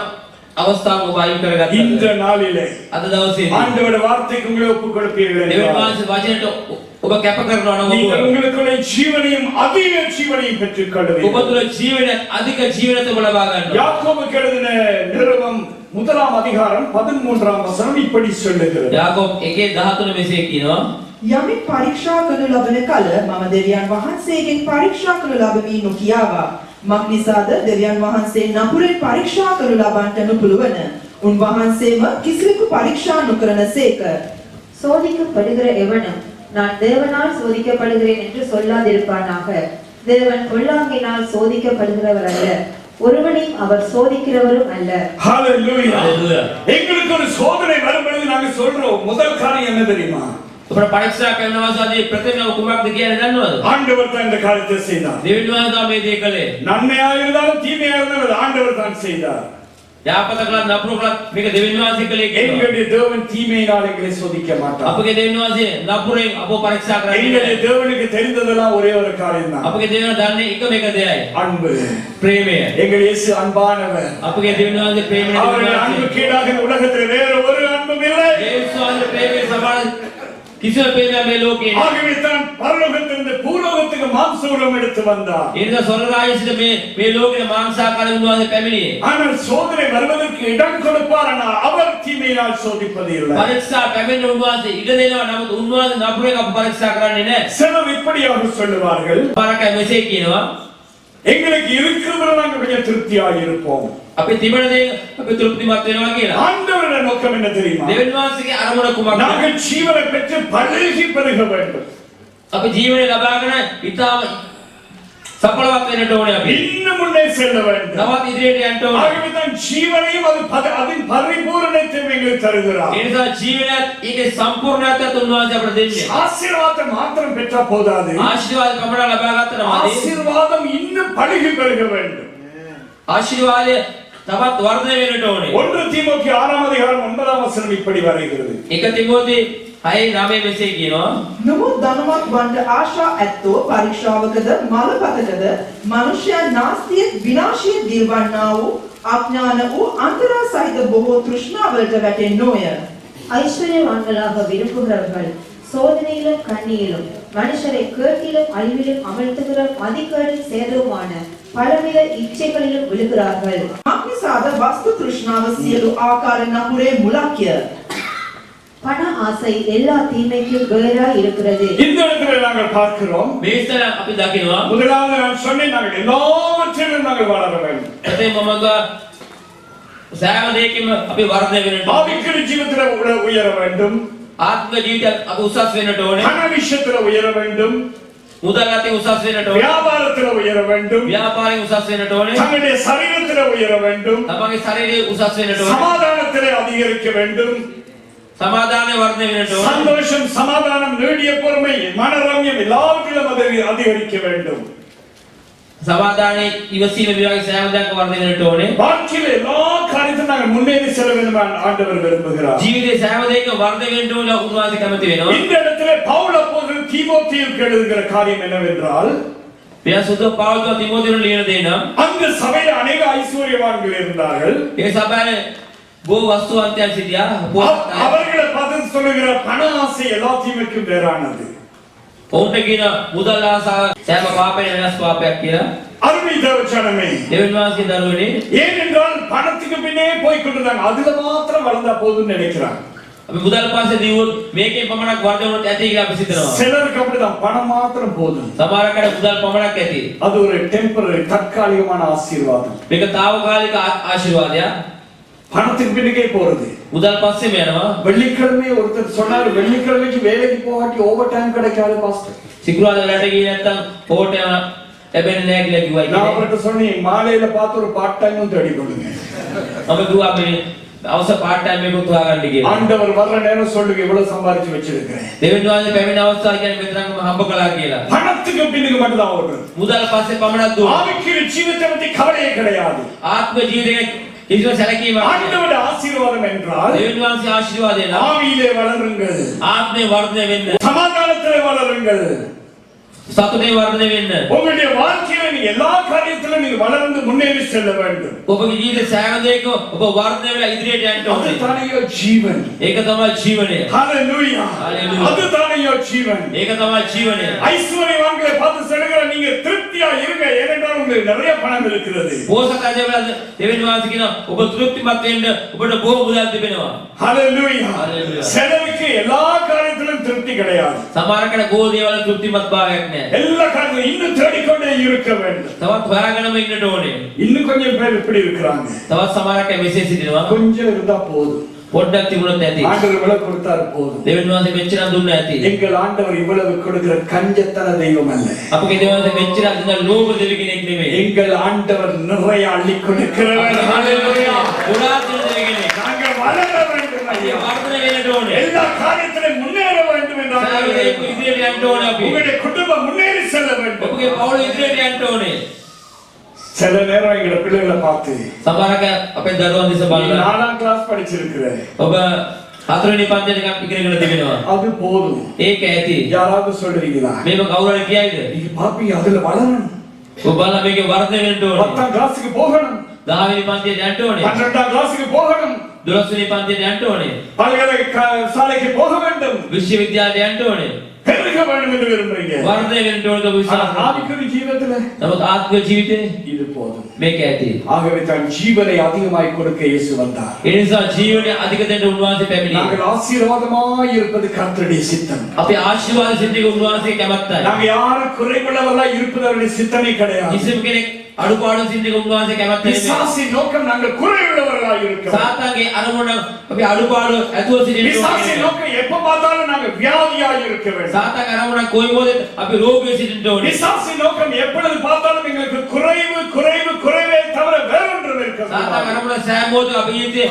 අවස්ථාවක් ඔබ අයින් இந்த කරගත්තද? நாளிலே අද දවසේ ஆண்டவருடைய வார்த்தைக்கு உங்களை ஒப்புக் கொடுப்பீர்கள் දෙවියන් என்றால் වහන්සේ වචනයට ඔබ කැප කරනවා නම් நீங்கள் ඔබ உங்களுக்குள்ள ஜீவனையும் அதிக ஜீவனையும் பெற்றுக் ඔබ கொள்வீர்கள். තුළ ජීවනය අධික ජීවිතය ඔබ ලබා ගන්නවා. யாக்கோபுக்கு எழுதின நிருபம் 1ஆம் அதிகாரம் 13ஆம் வசனம் இப்படி சொல்லுகிறது. යාකෝබ් 1:13 මෙසේ කියනවා. යමෙක් පරීක්ෂා කරනු ලබන කල මම දෙවියන් වහන්සේගෙන් පරීක්ෂා කරනු ලැබෙමි නොකියාවා. මක් නිසාද දෙවියන් වහන්සේ නපුරෙන් පරීක්ෂා කරනු ලබන්නට නොපුළුවන. උන්වහන්සේම කිසිවෙකු පරීක්ෂා නොකරනසේක. சோதிக்கப்படுகிற எவனும் நான் தேவனால் சோதிக்கப்படுகிறேன் என்று சொல்லாதிருப்பானாக. தேவன் பொல்லாங்கினால் சோதிக்கப்படுகிறவர் அல்ல, ஒருவனையும் அவர் சோதிக்கிறவரும் அல்ல. ஹalleluya. හalleluya. எங்களுக்கு ஒரு சோதனை வரும்போது நாங்க சொல்றோம் முதல் காரியம் என்ன தெரியுமா? අපේ පරීක්ෂා කරනවා සාදී ප්‍රථම කුමක්ද කියන්නේ දන්නවද? ஆண்டவர் தான் இந்த காரியத்தை செய்தார். දෙවියන් වහන්සේ මේ දේ කළේ. நன்மையாக இருந்தாலும் தீமையாக இருந்தாலும் ஆண்டவர் தான் செய்தார். යාපත කළා නපුරු කළා මේක දෙවියන් වහන්සේ කළේ කියනවා. எங்களுடைய தேவன் தீமையினால் எங்களை சோதிக்க மாட்டார். අපගේ දෙවියන් වහන්සේ නපුරෙන් අපව පරීක්ෂා කරන්නේ எங்களுடைய නැහැ. தேவனுக்கு தெரிந்ததெல்லாம் ஒரே ஒரு காரியம் தான், අපගේ දෙවියන් දන්නේ එකම එක දෙයයි. அன்பு. ප්‍රේමය. எங்கள் இயேசு அன்பானவர். අපගේ දෙවියන් වහන්සේ ප්‍රේමණය அவருடைய දෙවියන් அன்பு වහන්සේ. கீழாக உலகத்தில் வேற ஒரு அன்பும் இல்லை. යේසුස් වහන්සේ ප්‍රේමයේ සමාන කිසිම ප්‍රේමයක් මේ ලෝකේ නැහැ. ஆகவே தான் பரலோகத்திலிருந்து பூலோகத்துக்கு மாம்ச உருவம் எடுத்து வந்தார். ඒ නිසා ස්වර්ග රාජ්‍යයේ සිට මේ ලෝකේ මාංශාකාර වුණාද පැමිණියේ. ஆனால் சோதனை வருவதற்கு இடம் கொடுப்பார், ஆனால் அவர் தீமையினால் சோதிப்பது இல்லை. පරීක්ෂා පැමිණෙන උන්වහන්සේ ඉඩ දෙනවා. නමුත් උන්වහන්සේ නපුරෙන් අප පරීක්ෂා කරන්නේ නැහැ. சிலர் இப்படியாக சொல்லுவார்கள், පාරකයි මෙසේ කියනවා. எங்களுக்கு இருக்கிறதுல நாங்கள் கொஞ்சம் திருப்தியாக இருப்போம். අපි තිබෙන දේ අපි තෘප්තිමත් වෙනවා කියලා. ஆண்டவருடைய நோக்கம் என்ன தெரியுமா? දෙවියන් වහන්සේගේ අරමුණ කුමක්ද? நாங்கள் ஜீவனை பெற்று பழுகி பெருக வேண்டும். අපි ජීවනය ලබාගෙන ඊටම සඵලවත් වෙන්නට ඕනේ අපි. இன்னும் முன்னே செல்ல வேண்டும். තවත් ඉදිරියට යන්න ඕනේ. ஆகவே தான் ஜீவனையும் அதன் பரிபூரணத்தையும் எங்களுக்கு தருகிறார். ඒ නිසා ජීවනයත් ඒකේ සම්පූර්ණත්වයට උන්වහන්සේ අපට දෙන්නේ. ஆசீர்வாதத்தை மாத்திரம் பெற்றா போதாது, ආශිර්වාද කමඩ ලබා ගන්නට මාදී. ஆசீர்வாதம் இன்னும் பழுகி பெருக வேண்டும். ආශිර්වාදය තවත් වර්ධනය වෙන්නට ඕනේ. 1 தீமோத்தேயு 6ஆம் அதிகாரம் 9ஆம் வசனம் இப்படி வருகிறது. 1 තිමෝති 6:9 මෙසේ කියනවා. නමුත් ධනවත් වන්ට ආශා ඇත්තෝ පරීක්ෂාවකද මලපතකද මනුෂ්‍යයන් නාස්තිය විනාශය දිරවන්නා වූ අඥාන වූ අන්තරා සහිත බොහෝ තෘෂ්ණාවලට වැටෙන්නෝය. ஐஸ்வர்யவான்களாக விரும்புகிறவர்கள் சோதனையிலும் கண்ணியிலும் மனுஷரை கேட்டிலும் அழிவிலும் அமழ்த்துகிற மதிக்கேடும் சேதவுமான பலவித இச்சைகளிலும் விழுகிறார்கள். මක්නිසාද වස්තු තෘෂ්ණාව සියලු ආකාර නපුරේ මුලක්ය. பண ஆசை எல்லா தீமைக்கும் வேறாய் இருக்கிறது. இந்த இடத்துல நாங்கள் பார்க்கிறோம், මේ ස්ථල අපි දකිනවා. முதலாவது நான் சொன்னேன், நாங்கள் எல்லாவற்றிலும் நாங்கள் வளர வேண்டும். ප්‍රථම මම සෑම දෙයකින්ම අපි වර්ධනය වෙන්නට ඕනේ. ஆவிக்குரிய ஜீவிதத்தில் உயர வேண்டும், ආත්මික ජීවිතයත් අපි උසස් වෙන්නට ඕනේ. பண விஷயத்துல உயர வேண்டும், මුදල් අතින් උසස් වෙන්නට ඕනේ. வியாபாரத்துல உயர வேண்டும், ව්‍යාපාරයෙන් උසස් වෙන්නට ඕනේ. தங்களுடைய சரீரத்துல உயர வேண்டும், තමන්ගේ ශරීරයේ උසස් වෙන්නට ඕනේ. சமாதானத்திலே அதிகரிக்க வேண்டும். සමාදානය වර්ධනය වෙන්නට ඕනේ. சந்தோஷம், சமாதானம், நீடிய பொறுமை, மனரம்யம் எல்லாவற்றிலும் அது அதிகரிக்க வேண்டும். සමාදානයේ ඉවසීම විවාහයේ සෑම දෙයක්ම වර්ධනය වෙන්නට ඕනේ. வாழ்க்கையில எல்லா காரியத்திலும் நாங்கள் முன்னேறி செல்ல வேண்டும் என்று ஆண்டவர் விரும்புகிறார். ජීවිතේ සෑම දෙයක්ම වර්ධනය වෙන්න ඕන උන්වහන්සේ කැමති වෙනවා. இந்த இடத்திலே பவுல் அப்போஸ்தலன் தீமோத்தேயுவுக்கு எழுதுகிற காரியம் என்னவென்றால், පියාසුද පෞල් තිමෝතියට ලියන දේ නම් அந்த சபையில் அநேக ஐஸ்வர்யவான்கள் இருந்தார்கள். ඒ සභාවේ බොහෝ වස්තුවන්තයන් සිටියා. அவர்களை பார்த்து சொல்லுகிற பண ஆசை எல்லா தீமைக்கும் வேறானது. ඔවුන්ට කියන මුදල් ආසාව සෑම පාපයෙන් වෙනස් පාපයක් කියලා. அருமை தேவச்சனமே, දෙවියන් වහන්සේ දරුවනේ ஏனென்றால் பணத்துக்கு பின்னே போய் கொண்டிருந்தாங்க. அதுல மாத்திரம் வளர்ந்தா போதும்னு நினைக்கிறாங்க. අපි මුදල් පාසේ දීවොත් මේකෙන් පමණක් වර්ධනයක් ඇති කියලා අපි සිතනවා. சிலருக்கு அப்படிதான், பணம் மாத்திரம் போதும். සමහරකට මුදල් පමණක් ඇති. அது ஒரு டெம்பரரி, தற்காலிகமான ஆசீர்வாதம். මේක తాවකාලික ආශිර්වාදයක්. பணத்துக்கு பின்னே போறது. මුදල් පස්සේම යනවා. வெள்ளிக்கிழமை ஒருத்தர் சொன்னார், வெள்ளிக்கிழமைக்கு வேலைக்கு போகாட்டி ஓவர் டைம் கிடைக்காது பாஸ்டர். සිකුරාදා වලට ගියේ නැත්තම් පොට යන ලැබෙන්නේ නැහැ කියලා කිව්වා. நான் அவர்கிட்ட சொன்னேன், மாலையில பார்த்து ஒரு பார்ட் டைமும் தேடி கொள்ளுங்க. අපි කිව්වා මේ අවශ්‍ය පාර්ට් ටයිම් එකක් හොයාගන්න කියලා. ஆண்டவர் வர்ற நேரம் சொல்லுங்க, இவ்வளவு சம்பாதிச்சு வச்சிருக்கேன். දෙවියන් වහන්සේ පැමිණ අවස්ථාව කියන්නේ මෙතරම් හම්බ කළා කියලා. பணத்துக்கு பின்னுக்கு மட்டும் தான் ஓடுறது. මුදල් පස්සේ පමණක් දුවන. ஆவிக்குரிய ஜீவிதத்தை பத்தி கவலையே கிடையாது. ආත්ම ජීවිතේ කිසිම සැලකීමක් නැහැ. ஆண்டவருடைய ஆசீர்வாதம் என்றால் දෙවියන් වහන්සේ ආශිර්වාදය නම් ஆவியிலே வளருங்கள், ආත්මේ වර්ධනය වෙන්න, சமாதானத்திலே வளருங்கள். සතුටේ වර්ධනය වෙන්න. உங்களுடைய வாழ்க்கையில நீங்க எல்லா காரியத்திலும் நீங்க வளர்ந்து முன்னேறி செல்ல வேண்டும். ඔබගේ ජීවිතේ සෑම දෙයකම ඔබ වර්ධනය වෙලා ඉදිරියට යන්න ඕනේ. அதுதானே ஜீவன். ඒක තමයි ජීවනය. ஹalleluya. Hallelujah. அதுதானே ஜீவன். ඒක තමයි ජීවනය. ஐஸ்வர்யவான்களை பார்த்து சொல்லுகிற, நீங்க திருப்தியா இருங்க, ஏனென்றால் உங்களுக்கு நிறைய பணம் இருக்கிறது. පෝසත් අධ්‍යයවල දෙවියන් වහන්සේ කියනවා ඔබ තෘප්තිමත් වෙන්න ඔබට බොහෝ මුදල් තිබෙනවා. ஹalleluya. Hallelujah. சிலருக்கு எல்லா காரியத்திலும் திருப்தி கிடையாது. සමහරකට බොහෝ දේවල් තෘප්තිමත් භාවයක් නැහැ. எல்லா காரியத்திலும் இன்னும் தேடிக்கொண்டே இருக்க வேண்டும். තවත් හොයාගෙනම ඉන්නට ඕනේ. இன்னும் கொஞ்சம் பேர் இப்படி இருக்கிறாங்க, තවත් සමහරකට මෙසේ සිටිනවා. கொஞ்சம் இருந்தா போதும், පොඩ්ඩක් තිබුණොත් ඇති. ஆண்டவர் இவ்வளவு கொடுத்தார் போதும். දෙවියන් වහන්සේ මෙච්චර දුන්න ඇති. எங்கள் ஆண்டவர் இவ்வளவு கொடுக்கிற கஞ்சத்தன தெய்வம் அல்ல. අපගේ දෙවියන් වහන්සේ මෙච්චර දෙන ලෝභ දෙවි කෙනෙක් නෙමෙයි. எங்கள் ஆண்டவர் நிறைய அள்ளி கொடுக்கிறவர். ஹalleluya. ගොඩාක් දෙන දෙවි කෙනෙක්. நாங்கள் வளர வேண்டும் ஐயா. වර්ධනය වෙන්නට ඕනේ. எல்லா காரியத்திலும் முன்னேற வேண்டும் என்றால் සෑම දෙයක්ම ඉදිරියට යන්න ඕනේ අපි. உங்களுடைய குடும்பம் முன்னேறி செல்ல வேண்டும். ඔබගේ පවුල ඉදිරියට යන්න ඕනේ. சில நேரம் எங்க பிள்ளைகளை பார்த்து, සමහරක අපේ දරුවන් දිහා நீ බලලා 4ாம் கிளாஸ் படிச்சிருக்கிறேன், ඔබ හතරවෙනි පන්තියට එකක් ඉගෙනගෙන තිබෙනවා. அது போதும். ඒක ඇති. யாராவது சொல்றீங்களா? මේක කවුරු හරි කියයිද? நீங்க பாப்பீங்க, அதுல வளரணும். ඔබ බලලා මේකේ වර්ධනය වෙන්න ඕනේ. 10ாம் கிளாஸுக்கு போகணும், 10වෙනි පන්තියට යන්න ඕනේ. 12ாம் கிளாஸுக்கு போகணும், 12වෙනි පන්තියට යන්න ඕනේ. பல்கலைக்கழகசாலைக்கு போக வேண்டும், විශ්වවිද්‍යාලයට යන්න ඕනේ. பெருக வேண்டும் என்று விரும்புறீங்க. වර්ධනය වෙන්න ඕනේ ඔබ ஆனா විශ්වාස. ஆவிக்குரிய ஜீவிதத்துல නමුත් ආත්මික ජීවිතේ இது போதும். මේක ඇති. ஆகவே தான் ஜீவனை அதிகமாய் கொடுக்க இயேசு வந்தார். ඒ නිසා ජීවනයේ අධික දෙන්න උන්වහන්සේ පැමිණියේ. நாங்கள் ஆசீர்வாதமாய் இருப்பது கர்த்தருடைய சித்தம். අපි ආශිර්වාද සිද්ධික උන්වහන්සේ කැමැත්තයි. நாங்க யாரும் குறைவுள்ளவர்களாய் இருப்பது அவருடைய சித்தமே கிடையாது. කිසිම කෙනෙක් අඩුපාඩු සිද්ධික උන්වහන්සේ කැමැත්තේ නෙමෙයි. பிசாசின் நோக்கம் நாங்கள் குறைவுள்ளவர்களாய் இருக்கிறோம். සාතාන්ගේ අරමුණ අපි අඩුපාඩු ඇතුව සිටින්න பிசாசின் ඕනේ. நோக்கம் எப்ப பார்த்தாலும் நாங்க வியாதியாய் இருக்க வேண்டும். සාතාන්ගේ අරමුණ කොයි මොහොතේ අපි රෝගී සිටින්න ඕනේ. பிசாசின் நோக்கம் எப்பொழுது பார்த்தாலும் எங்களுக்கு குறைவு குறைவு குறைவே தவிர வேறொன்றும் இருக்காது. සාතාන්ගේ අරමුණ සෑම මොහොතක අපි ජීවිතේ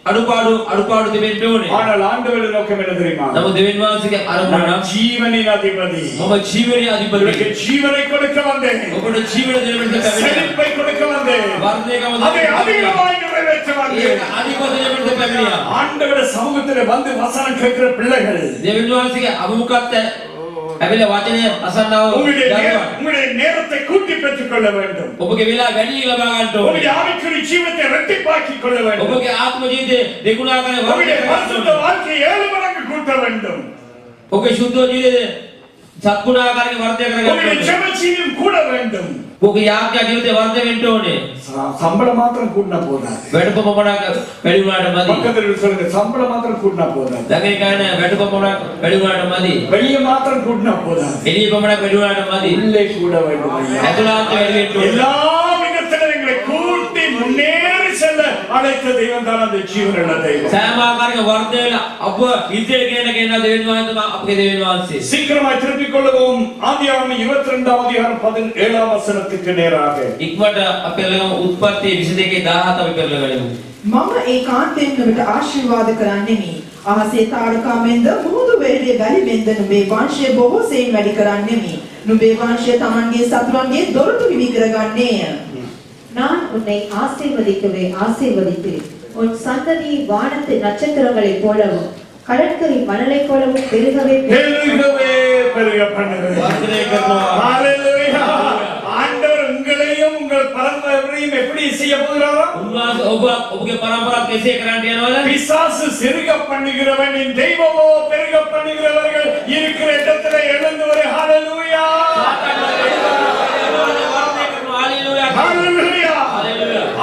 අඩුපාඩු තිබෙන්න ඕනේ. ஆனால் ஆண்டவருடைய நோக்கம் என்ன தெரியுமா? නමුත් දෙවියන් වහන්සේගේ අරමුණ நான் ஜீவனின் அதிபதி, මම ජීවනයේ අධිපති. உங்களுக்கு ஜீவனை கொடுக்க வந்தேன், ඔබට ජීවන දෙන්න පැමිණෙනවා. செழிப்பை கொடுக்க வந்தேன், වර්ධනයකම அதை அதிகமாய் நிறைவேற்ற வந்தேன். ඒක අධිපති දෙන්න පැමිණියා. ஆண்டவருடைய சமூகத்திலே வந்து வசனம் கேட்கிற பிள்ளைகள், දෙවියන් වහන්සේගේ අමුමුකත් ඇවිල්ලා වචනය අසන්නව දරුවන්. உங்களுடைய நேரத்தை கூட்டி பெற்றுக் கொள்ள வேண்டும். ඔබගේ වෙලාව වැඩි ලබා ගන්න ඕනේ. உங்களுடைய ஆவிக்குரிய ஜீவிதத்தை இரட்டிப்பாக்கிக் கொள்ள வேண்டும். ඔබගේ ආත්ම ජීවිතේ දෙගුණාකාරව உங்களுடைய වර්ධනය பரிசுத்த කරන්න ඕනේ. வாழ்க்கையை 7 மடங்கு கூட்ட வேண்டும். ඔබගේ සුද්ධ ජීවිතේ සත්ගුණාකාරව වර්ධනය කරගන්න உங்களுடைய ඕනේ. ஜெப ஜீவியம் கூட வேண்டும். ඔබගේ යාඥා ජීවිතේ වර්ධනය වෙන්න ඕනේ. சம்பளம் மாத்திரம் கூட்டினா போதாது. වැඩපොමනක් වැඩි වුණාට මදි. பக்கத்துல சொல்லுங்க, சம்பளம் மாத்திரம் கூட்டினா போதாது. ළඟේ කන වැඩපොමනක් වැඩි වුණාට මදි. வெளியே மாத்திரம் கூட்டினா போதாது. එළිය පොමනක් වැඩි වුණාට මදි. உள்ளே கூட வேண்டும் ஐயா. ඇතුළාන්ත වැඩි වෙන්න ඕනේ. எல்லா விதத்திலும் எங்களை கூட்டி முன்னேறி செல்ல அழைத்த தெய்வம் தான் அந்த ஜீவனுள்ள தெய்வம். සෑම ආකාරයක වර්ධනය වෙලා අප ඉදිරියට ගෙන දෙවියන් වහන්සේ තමයි අපගේ දෙවියන් වහන්සේ. சீக்கிரமாய் திருப்பிக் கொள்ளுவோம். ஆதியாகமம் 22 அதிகாரம் 17 வசனத்துக்கு நேராக. ඉක්මනට අපේ ළඟ උත්පත්ති 22:17 අපි පෙරලගනිමු. මම ඒකාන්තයෙන් නුඹට ආශිර්වාද කරන්නෙමි. අහසේ තාරකා මෙන්ද මුහුදු වෙරළේ වැලි මෙන්ද නුඹේ වංශය බොහෝ සෙයින් වැඩි කරන්නෙමි. නුඹේ වංශය තමන්ගේ සතුරන්ගේ දොරටු හිමි කරගන්නේය. நான் உன்னை ஆசீர்வதிக்கவே ஆசீர்வதித்தேன். உன் சந்ததி வானத்து நட்சத்திரங்களைப் போலவும் கடற்கரை மணலைப் போலவும் பெருகவே பெருகவே பெருக பண்ணுகிறேன். වර්ධනය කරනවා. ஹalleluya. ஆண்டவர் உங்களையும் உங்கள் பரம்பரையும் எப்படி செய்ய போகிறாரோ උන්වහන්සේ ඔබගේ පරම්පරාව කෙසේ කරන්න යනවද? பிசாசு சிறுக பண்ணுகிறவன் என் தெய்வமோ பெருக பண்ணுகிறவர்கள் இருக்கிற இடத்துல எழுந்து வர. ஹalleluya. ஹalleluya.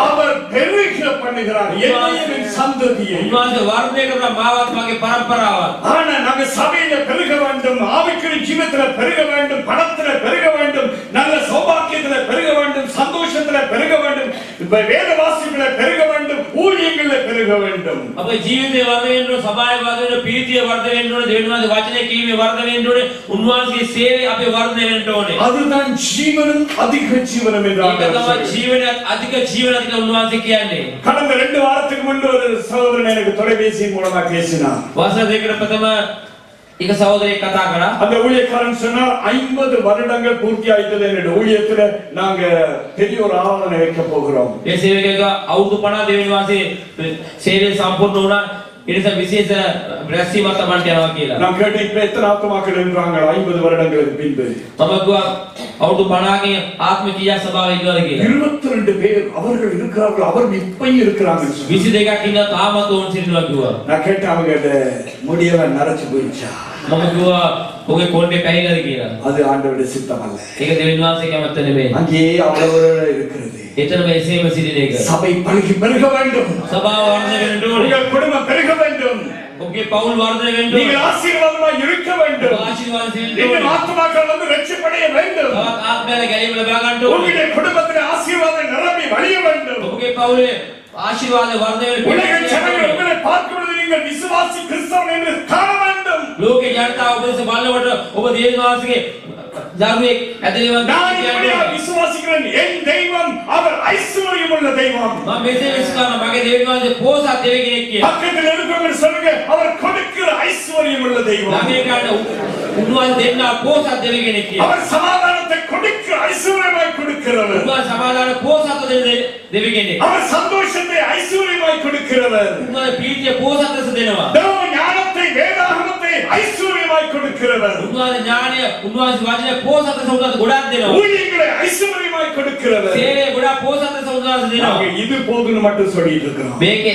அவர் பெருக பண்ணுகிறார் என்னையும் சந்ததியை. උන්වහන්සේ වර්ධනය කරන මාවත් මගේ පරම්පරාවත්. ஆனா நாங்க சபையில பெருக வேண்டும், ஆவிக்குரிய ஜீவத்துல பெருக வேண்டும், பணத்துல பெருக வேண்டும், நல்ல சௌபாக்கியத்துல பெருக வேண்டும், சந்தோஷத்துல பெருக வேண்டும், வேத வாசிப்புல பெருக வேண்டும், ஊழியங்கள்ல பெருக வேண்டும். අපේ ජීවිතේ වර්ධනය වෙන්න, සමාජය වර්ධනය වෙන්න, ප්‍රීතිය වර්ධනය වෙන්න ඕනේ, දෙවියන් වහන්සේ වචනේ කීමේ වර්ධනය වෙන්න ඕනේ, උන්වහන්සේගේ සේවය අපේ වර්ධනය වෙන්න ඕනේ. அதுதான் ஜீவனும் அதிக ஜீவனம் ඒක තමයි என்றார். ජීවනයත් අධික ජීවනත් කියලා උන්වහන්සේ කියන්නේ. கடந்த 2 வாரத்துக்கு முன்பு ஒரு சகோதரன் எனக்கு தொலைபேசி மூலமா பேசினார். වසර දෙකකට ප්‍රථම එක සහෝදරයෙක් කතා කරා. அந்த ஊழியக்காரன் சொன்னார் 50 வருடங்கள் பூர்த்தி ஆயிட்டது என்னுடைய ஊழியத்துல நாங்க பெரிய ஒரு ஆராதனை வைக்க போகிறோம். ඒ සේවකයා අවුරුදු 50 දෙවියන් වහන්සේ සේවය සම්පූර්ණ වුණා. ඒ නිසා විශේෂ රැස්වීමක් තමන්ට යනවා කියලා. நான் கேட்டேன் இப்ப எத்தனை ஆத்மாக்கள் இருக்கிறாங்க 50 வருடங்களுக்கு பின்பு? මම කිව්වා අවුරුදු 50ක ආත්ම කීයක් සභාවේ ඉන්නවද කියලා. 22 பேர் அவர்கள் இருக்கிறார்கள், அவர்கள் இப்பயும் இருக்கிறாங்க. 22ක් ඉන්නවා තාමත් ඕන් සිටිනවා කිව්වා. நான் கேட்டேன் அவங்க முடியெல்லாம் நரைச்சு போயிடுச்சா? මම කිව්වා ඔගේ කොණ්ඩේ පැහිලාද කියලා. அது ஆண்டவருடைய சித்தம் அல்ல. ඒක දෙවියන් වහන්සේ කැමැත්ත නෙමෙයි. அங்கேயே அவ்வளவு இருக்கிறது. එතනම එසේම සිටින එක. சபை பழுகி பெருக வேண்டும், සභාව වර්ධනය වෙන්න ඕනේ. உங்கள் குடும்பம் பெருக வேண்டும், ඔබගේ පවුල් වර්ධනය වෙන්න நீங்கள் ඕනේ. ஆசீர்வாதமாய் இருக்க வேண்டும், ආශිර්වාද දෙන්න இன்னும் ඕනේ. ஆத்மாக்கள் வந்து ரட்சிப்படைய வேண்டும், තවත් ආත්මයල ගැලීම ලබා ගන්න ඕනේ. உங்களுடைய குடும்பத்திலே ஆசீர்வாதம் நிரம்பி வழிய வேண்டும். ඔබගේ පවුලේ ආශිර්වාද වර්ධනය உலக වෙන්න ஜனங்கள் ඕනේ. உங்களை பார்க்கும் பொழுது நீங்கள் விசுவாசி கிறிஸ்தவன் என்று காண வேண்டும். ලෝකේ ජනතාව ඔබ දෙස බලනකොට ඔබ දෙවියන් වහන්සේගේ දරුවෙක් ඇදහිවත් நான் இப்படியா விசுவாசிக்கிறேன், என் தெய்வம் அவர் ஐஸ்வர்யம் உள்ள தெய்வம். මම මෙසේ විශ්වාස කරනවා මගේ දෙවියන් වහන්සේ පෝසත් දෙවියෙක් කියලා. பக்கத்தில் இருக்கிறவங்க சொல்லுங்க, அவர் கொடுக்கிற ஐஸ்வர்யம் உள்ள தெய்வம். ළඟේ ගන්න උන්වහන්සේ දෙන්නා පෝසත් දෙවියෙක් කියලා. அவர் சமாதானத்தை கொடுக்கிற ஐஸ்வர்யமாய் கொடுக்கிறவர். උන්වහන්සේ සමාදාන පෝසත් දෙවියෙක්. அவர் சந்தோஷத்தை ஐஸ்வர்யமாய் கொடுக்கிறவர். උන්වහන්සේ ප්‍රීතිය පෝසත් ලෙස දෙනවා. தேவ ஞானத்தை வேதாகமத்தை ஐஸ்வர்யமாய் கொடுக்கிறவர். උන්වහන්සේ ඥානය උන්වහන්සේ වචනේ පෝසත් ලෙස උන්වහන්සේ ගොඩක් දෙනවා. ஊழியங்களை ஐஸ்வர்யமாய் கொடுக்கிறவர். සේවය ගොඩක් පෝසත් ලෙස උන්වහන්සේ දෙනවා. நாங்க இது போதுன்னு மட்டும் சொல்லிட்டு இருக்கிறோம். මේකේ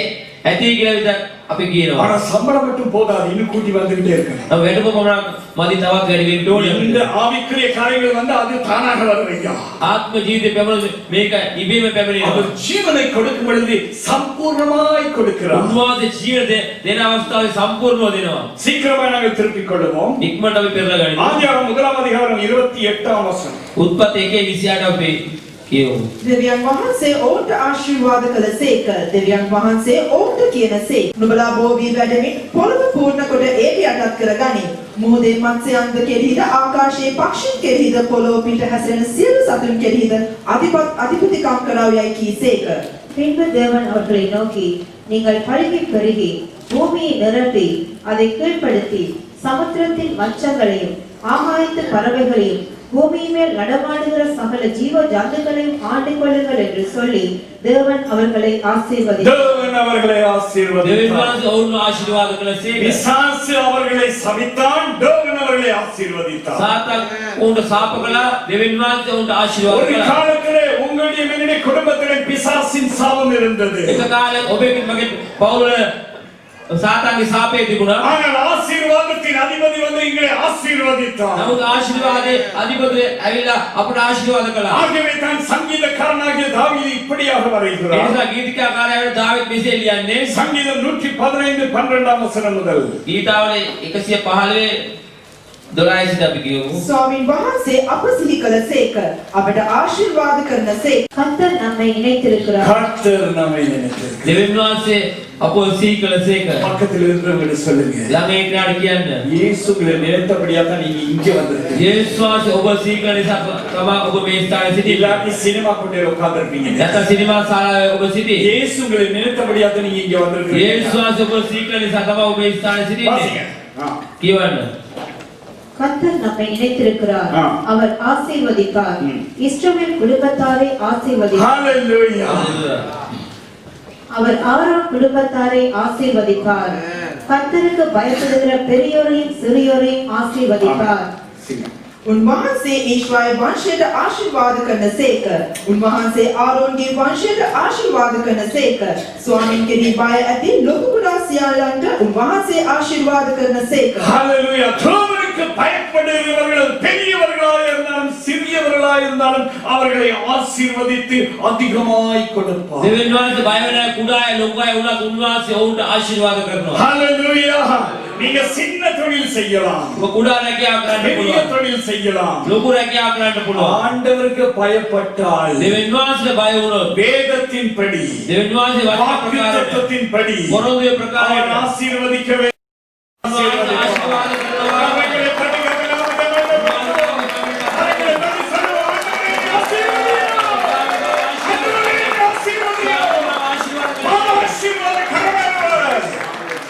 ඇති කියලා විතර අපි කියනවා. ஆனா சம்பளம் மட்டும் போதாது, இன்னும் கூட்டி வந்துகிட்டே இருக்கணும். நம்ம வெடுப்பு போனா மதி தවත් වැඩි වෙන්න ඕනේ. இந்த ஆவிக்குரிய காரியங்கள் வந்து அது தானாக வருவையா. ආත්ම ජීවිතේ පැමිණෙන මේක ඉබේම පැමිණෙනවා. அவர் ஜீவனை கொடுக்கும் பொழுது சம்பூர்ணமாய் கொடுக்கிறார். උන්වහන්සේ ජීවිතේ දෙන අවස්ථාවේ සම්පූර්ණව දෙනවා. சீக்கிரமா நாங்கள் திருப்பிக் கொள்வோம். ඉක්මනට අපි පෙරලා ගනිමු. ஆதியாகமம் 1 அதிகாரம் 28 வசனம். උත්පත්ති 1:28 අපි කියමු. දෙවියන් වහන්සේ ඔවුන්ට ආශිර්වාද කළසේක. දෙවියන් වහන්සේ ඔවුන්ට කියනසේ නුඹලා බෝ වී වැඩමින් පොළව පූර්ණ කොට ඒක යටත් කරගනි. මුහුදේ මත්ස්‍යයන්ද කෙරෙහිද ආකාශයේ පක්ෂීන් කෙරෙහිද පොළොව පිට හැසිරෙන සියලු සතුන් කෙරෙහිද අධිපතිකම් කරව යයි කීසේක. பின்பு தேவன் அவர்களை நோக்கி, நீங்கள் பருகி பெருகி பூமியை நிரப்பி அதை கீழ்ப்படுத்தி சமுத்திரத்தின் மச்சங்களையும் ஆகாயத்து பறவைகளையும் பூமியின் மேல் நடமாடுகிற சகல ஜீவ ஜந்துக்களையும் ஆண்டு கொள்ளுங்கள் என்று சொல்லி தேவன் அவர்களை ஆசீர்வதித்தார். தேவன் அவர்களை දෙවියන් ஆசீர்வதித்தார். වහන්සේ ඔවුන්ව ආශිර්වාද කළසේක. பிசாசு அவர்களை சபித்தான், தேவன் அவர்களை ஆசீர்வதித்தார். සාතන් උන්ට සාප කළා. දෙවියන් වහන්සේ උන්ට ආශිර්වාද ஒரு කළා. காலத்திலே உங்களுடைய என்னுடைய குடும்பத்திலே பிசாசின் சாபம் இருந்தது. එක කාලයක් ඔබේ මගේ පවුල සාතන්ගේ සාපේ තිබුණා. ஆனால் ஆசீர்வாதத்தின் அதிபதி வந்து எங்களை ஆசீர்வதித்தார். නමුත් ආශිර්වාදයේ අධිපති ඇවිල්ලා අපට ආශිර්වාද කළා. ஆகவே தான் சங்கீதக்காரனாகிய தாவீது இப்படியாக ඒ வரைகிறார். නිසා ගීතිකාකාරයාට දාවිත් මෙසේ ලියන්නේ சங்கீதம் 115 12 வசனம் முதல். ගීතාවල 115 12 සිට අපි කියමු. ස්වාමින් වහන්සේ අප සිහි කළසේක. අපට ආශිර්වාද කරනසේක. கர்த்தர் நம்மை இணைத்திருக்கிறார். கர்த்தர் நம்மை நினைத்திருக்கிறார். දෙවියන් වහන්සේ අපව සිහි කළසේක. பக்கத்தில் இருக்கிறவங்க சொல்லுங்க, ළඟ ඉන්න අය කියන්න. இயேசு உங்களை நினைத்தபடியா தான் நீங்க இங்க வந்திருக்கீங்க. යේසුස් වහන්සේ ඔබ සිහි කළ නිසා තමයි ඔබ මේ ස්ථානයේ සිටින්නේ. இல்லாட்டி சினிமா கொண்டே உட்கார்ந்திருப்பீங்க. නැත්නම් සිනමා ශාලාවේ ඔබ සිටි. இயேசு உங்களை நினைத்தபடியா தான் நீங்க இங்க வந்திருக்கீங்க. යේසුස් වහන්සේ ඔබ සිහි කළ නිසා තමයි ඔබ මේ ස්ථානයේ வாசிங்க. සිටින්නේ. ஆ. කියවන්න. கர்த்தர் நம்மை இணைத்திருக்கிறார். ஆ. அவர் ஆசீர்வதிப்பார். ம். இஸ்ரவேல் குடும்பத்தாரை ஆசீர்வதிப்பார். ஹalleluya. அவர் ஆரோன் குடும்பத்தாரை ஆசீர்வதிப்பார். கர்த்தருக்கு பயப்படுகிற பெரியோரையும் சிறியோரையும் ஆசீர்வதிப்பார். උන්වහන්සේ ඊශ්වරය වංශයට ආශිර්වාද කරනසේක. උන්වහන්සේ ආරෝන්ගේ වංශයට ආශිර්වාද කරනසේක. ස්වාමින් කෙරෙහි බය ඇති ලොකු කුඩා සියල්ලන්ට උන්වහන්සේ ආශිර්වාද කරනසේක. ஹalleluya. தேவனுக்கு பயப்படுகிறவர்கள் பெரியவர்களாக இருந்தாலும் சிறியவர்களாக இருந்தாலும் அவர்களை ஆசீர்வதித்து அதிகமாய் கொடுப்பார். දෙවියන් වහන්සේ බය වෙන කුඩා අය ලොකු අය වුණත් උන්වහන්සේ ඔවුන්ට ආශිර්වාද කරනවා. ஹalleluya. நீங்க சின்ன தொழில் செய்யலாம், ඔබ කුඩා රැකියාව කරන්න பெரிய පුළුවන්. தொழில் செய்யலாம். ලොකු රැකියාව කරන්න පුළුවන්. ஆண்டவருக்கு பயப்பட்டால் දෙවියන් වහන්සේ බය වුණොත් வேதத்தின்படி දෙවියන් වහන්සේ වචන ප්‍රකාරයට வாக்குத்தத்தத்தின்படி පොරොන්දුවේ அவர் ප්‍රකාරයට ஆசீர்வதிக்கவே ආශිර්වාද කරනවා. அவர்களை பரிகரிக்க அவர்களை பரி சொல்லுவோம்.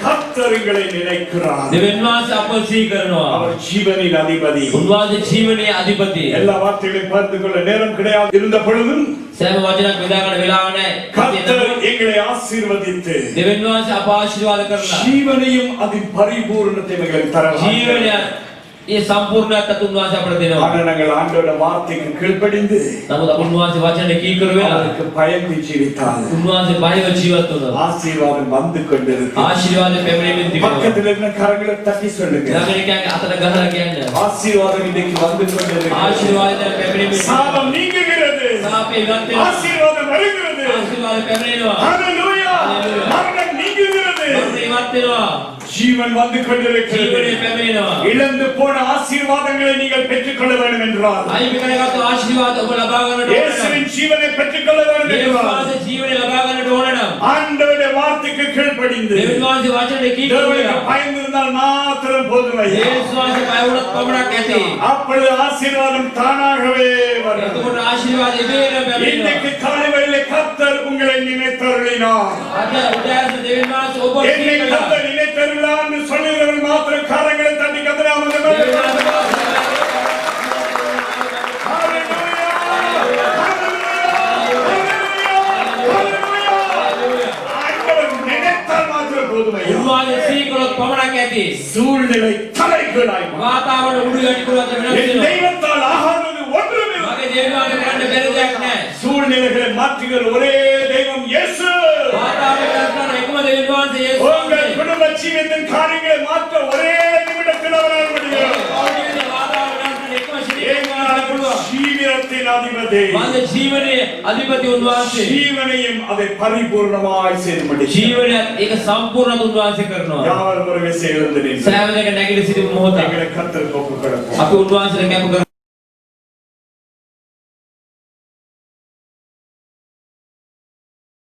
கர்த்தர்களை நினைக்கிறார். දෙවියන් වහන්සේ අපව සිහි කරනවා. அவர் ஜீவனின் அதிபதி. උන්වහන්සේ ජීවනයේ අධිපති. எல்லா வார்த்தைகளையும் பகிர்ந்து கொள்ள நேரம் கிடையாது இருந்த பொழுதும் සෑම වචනයක් බෙදා ගන්න වෙලාව නැහැ. கர்த்தர் எங்களை ஆசீர்வதித்து දෙවියන් වහන්සේ අප ආශිර්වාද කරනවා. ஜீவனையும் அதன் பரிபூரணத்தையும் எங்களுக்கு தர ජීවනය ඒ සම්පූර්ණයක් උන්වහන්සේ අපට දෙනවා. ஆனா நாங்கள் ஆண்டவருடைய வார்த்தைக்கு கீழ்ப்படிந்து නමුත් උන්වහන්සේ වචන කීකරු වෙලා அவருக்கு பயந்து ஜீவித்தால் උන්වහන්සේ බයව ජීවත් වුණා. ஆசீர்வாதம் வந்து கொண்டிருக்கு. ආශිර්වාද පැමිණෙමින් තිබෙනවා. பக்கத்தில் இருக்கிற கரங்களை தட்டி சொல்லுங்க, ළඟට අතට ගහලා කියන්න. ஆசீர்வாதம் இன்னைக்கு வந்து கொண்டிருக்கு. ආශිර්වාද පැමිණෙමින් சாபம் நீங்குகிறது, සාපේ ඉවත් වෙනවා. ஆசீர்வாதம் வருகிறது. ආශිර්වාද පැමිණෙනවා. ஹalleluya. மரணம் நீங்குகிறது, මරණය ඉවත් වෙනවා. ஜீவன் வந்து கொண்டிருக்கிறது. ජීවනය පැමිණෙනවා. இழந்து போன ஆசீர்வாதங்களை நீங்கள் பெற்றுக்கொள்ள வேண்டும் என்றால், අයිති කරගත්තු ආශිර්වාද ඔබ ලබා ගන්නට ඕන නම් இயேசுவின் ஜீவனை பெற்றுக்கொள்ள வேண்டும் දෙවියන් என்றால், වහන්සේ ජීවනය ලබා ගන්නට ඕන නම් ஆண்டவருடைய வார்த்தைக்கு கீழ்ப்படிந்து දෙවියන් වහන්සේ වචනේ කීකරු தேவனுக்கு වෙලා பயந்திருந்தால் மாத்திரம் போதுமையா. යේසුස් වහන්සේ බය වුණත් පමණක් ඇති. அப்பொழுது ஆசீர்வாதம் தானாகவே வரும். එතකොට ආශිර්වාද ඉබේම පැමිණෙනවා. இன்றைக்கு காலைவேளை கர்த்தர் உங்களை நினைத்தருளினார். අද උදෑසන දෙවියන් වහන්සේ ඔබ என்னை කීකරු கர்த்தர் நினைத்தருளார் என்று சொல்லுகிறவர்கள் மாத்திரம் கரங்களை தட்டி கர்த்தரை ஆமென். ஆண்டவர் நினைத்தால் மாத்திரம் போதுமையா. උන්වහන්සේ සීකරොත් පමණක් ඇති. சூழ்நிலை தலைகீழாய் மாறும். වාතාවරණ උඩු යටි කරවත වෙනස් என் වෙනවා. தெய்வத்தால் ஆகாதது ஒன்றுமில்லை. මගේ දේවාලේ කරන්න බැරි දෙයක් නැහැ. சூழ்நிலைகளை மாற்றுகிற ஒரே தெய்வம் இயேசு. වාතාවරණ වෙනස් කරන එකම දෙවියන් වහන්සේ යේසුස් உங்கள் වහන්සේ. குடும்ப ஜீவியத்தின் காரியங்களை மாற்ற ஒரே நிமிடத்தில் அவரால் முடியும். කවුරුන්ගේ වාතාවරණ වෙනස් කරන එකම ශරීරයෙන් කරන්න පුළුවන්. ஜீவியத்தின் அதிபதி මගේ ජීවනයේ අධිපති උන්වහන්සේ. ஜீவனையும் அதை பரிபூர்ணமாய் செய்து முடிக்கும். ජීවනයත් ඒක සම්පූර්ණ උන්වහන්සේ කරනවා. யாவர் ஒரு விசை எழுந்து நின்று සෑම දෙයක නැගිට සිටින මොහොත எங்களை கர்த்தருக்கு ஒப்புக் கொடுப்போம். අපි උන්වහන්සේට කැප කරමු.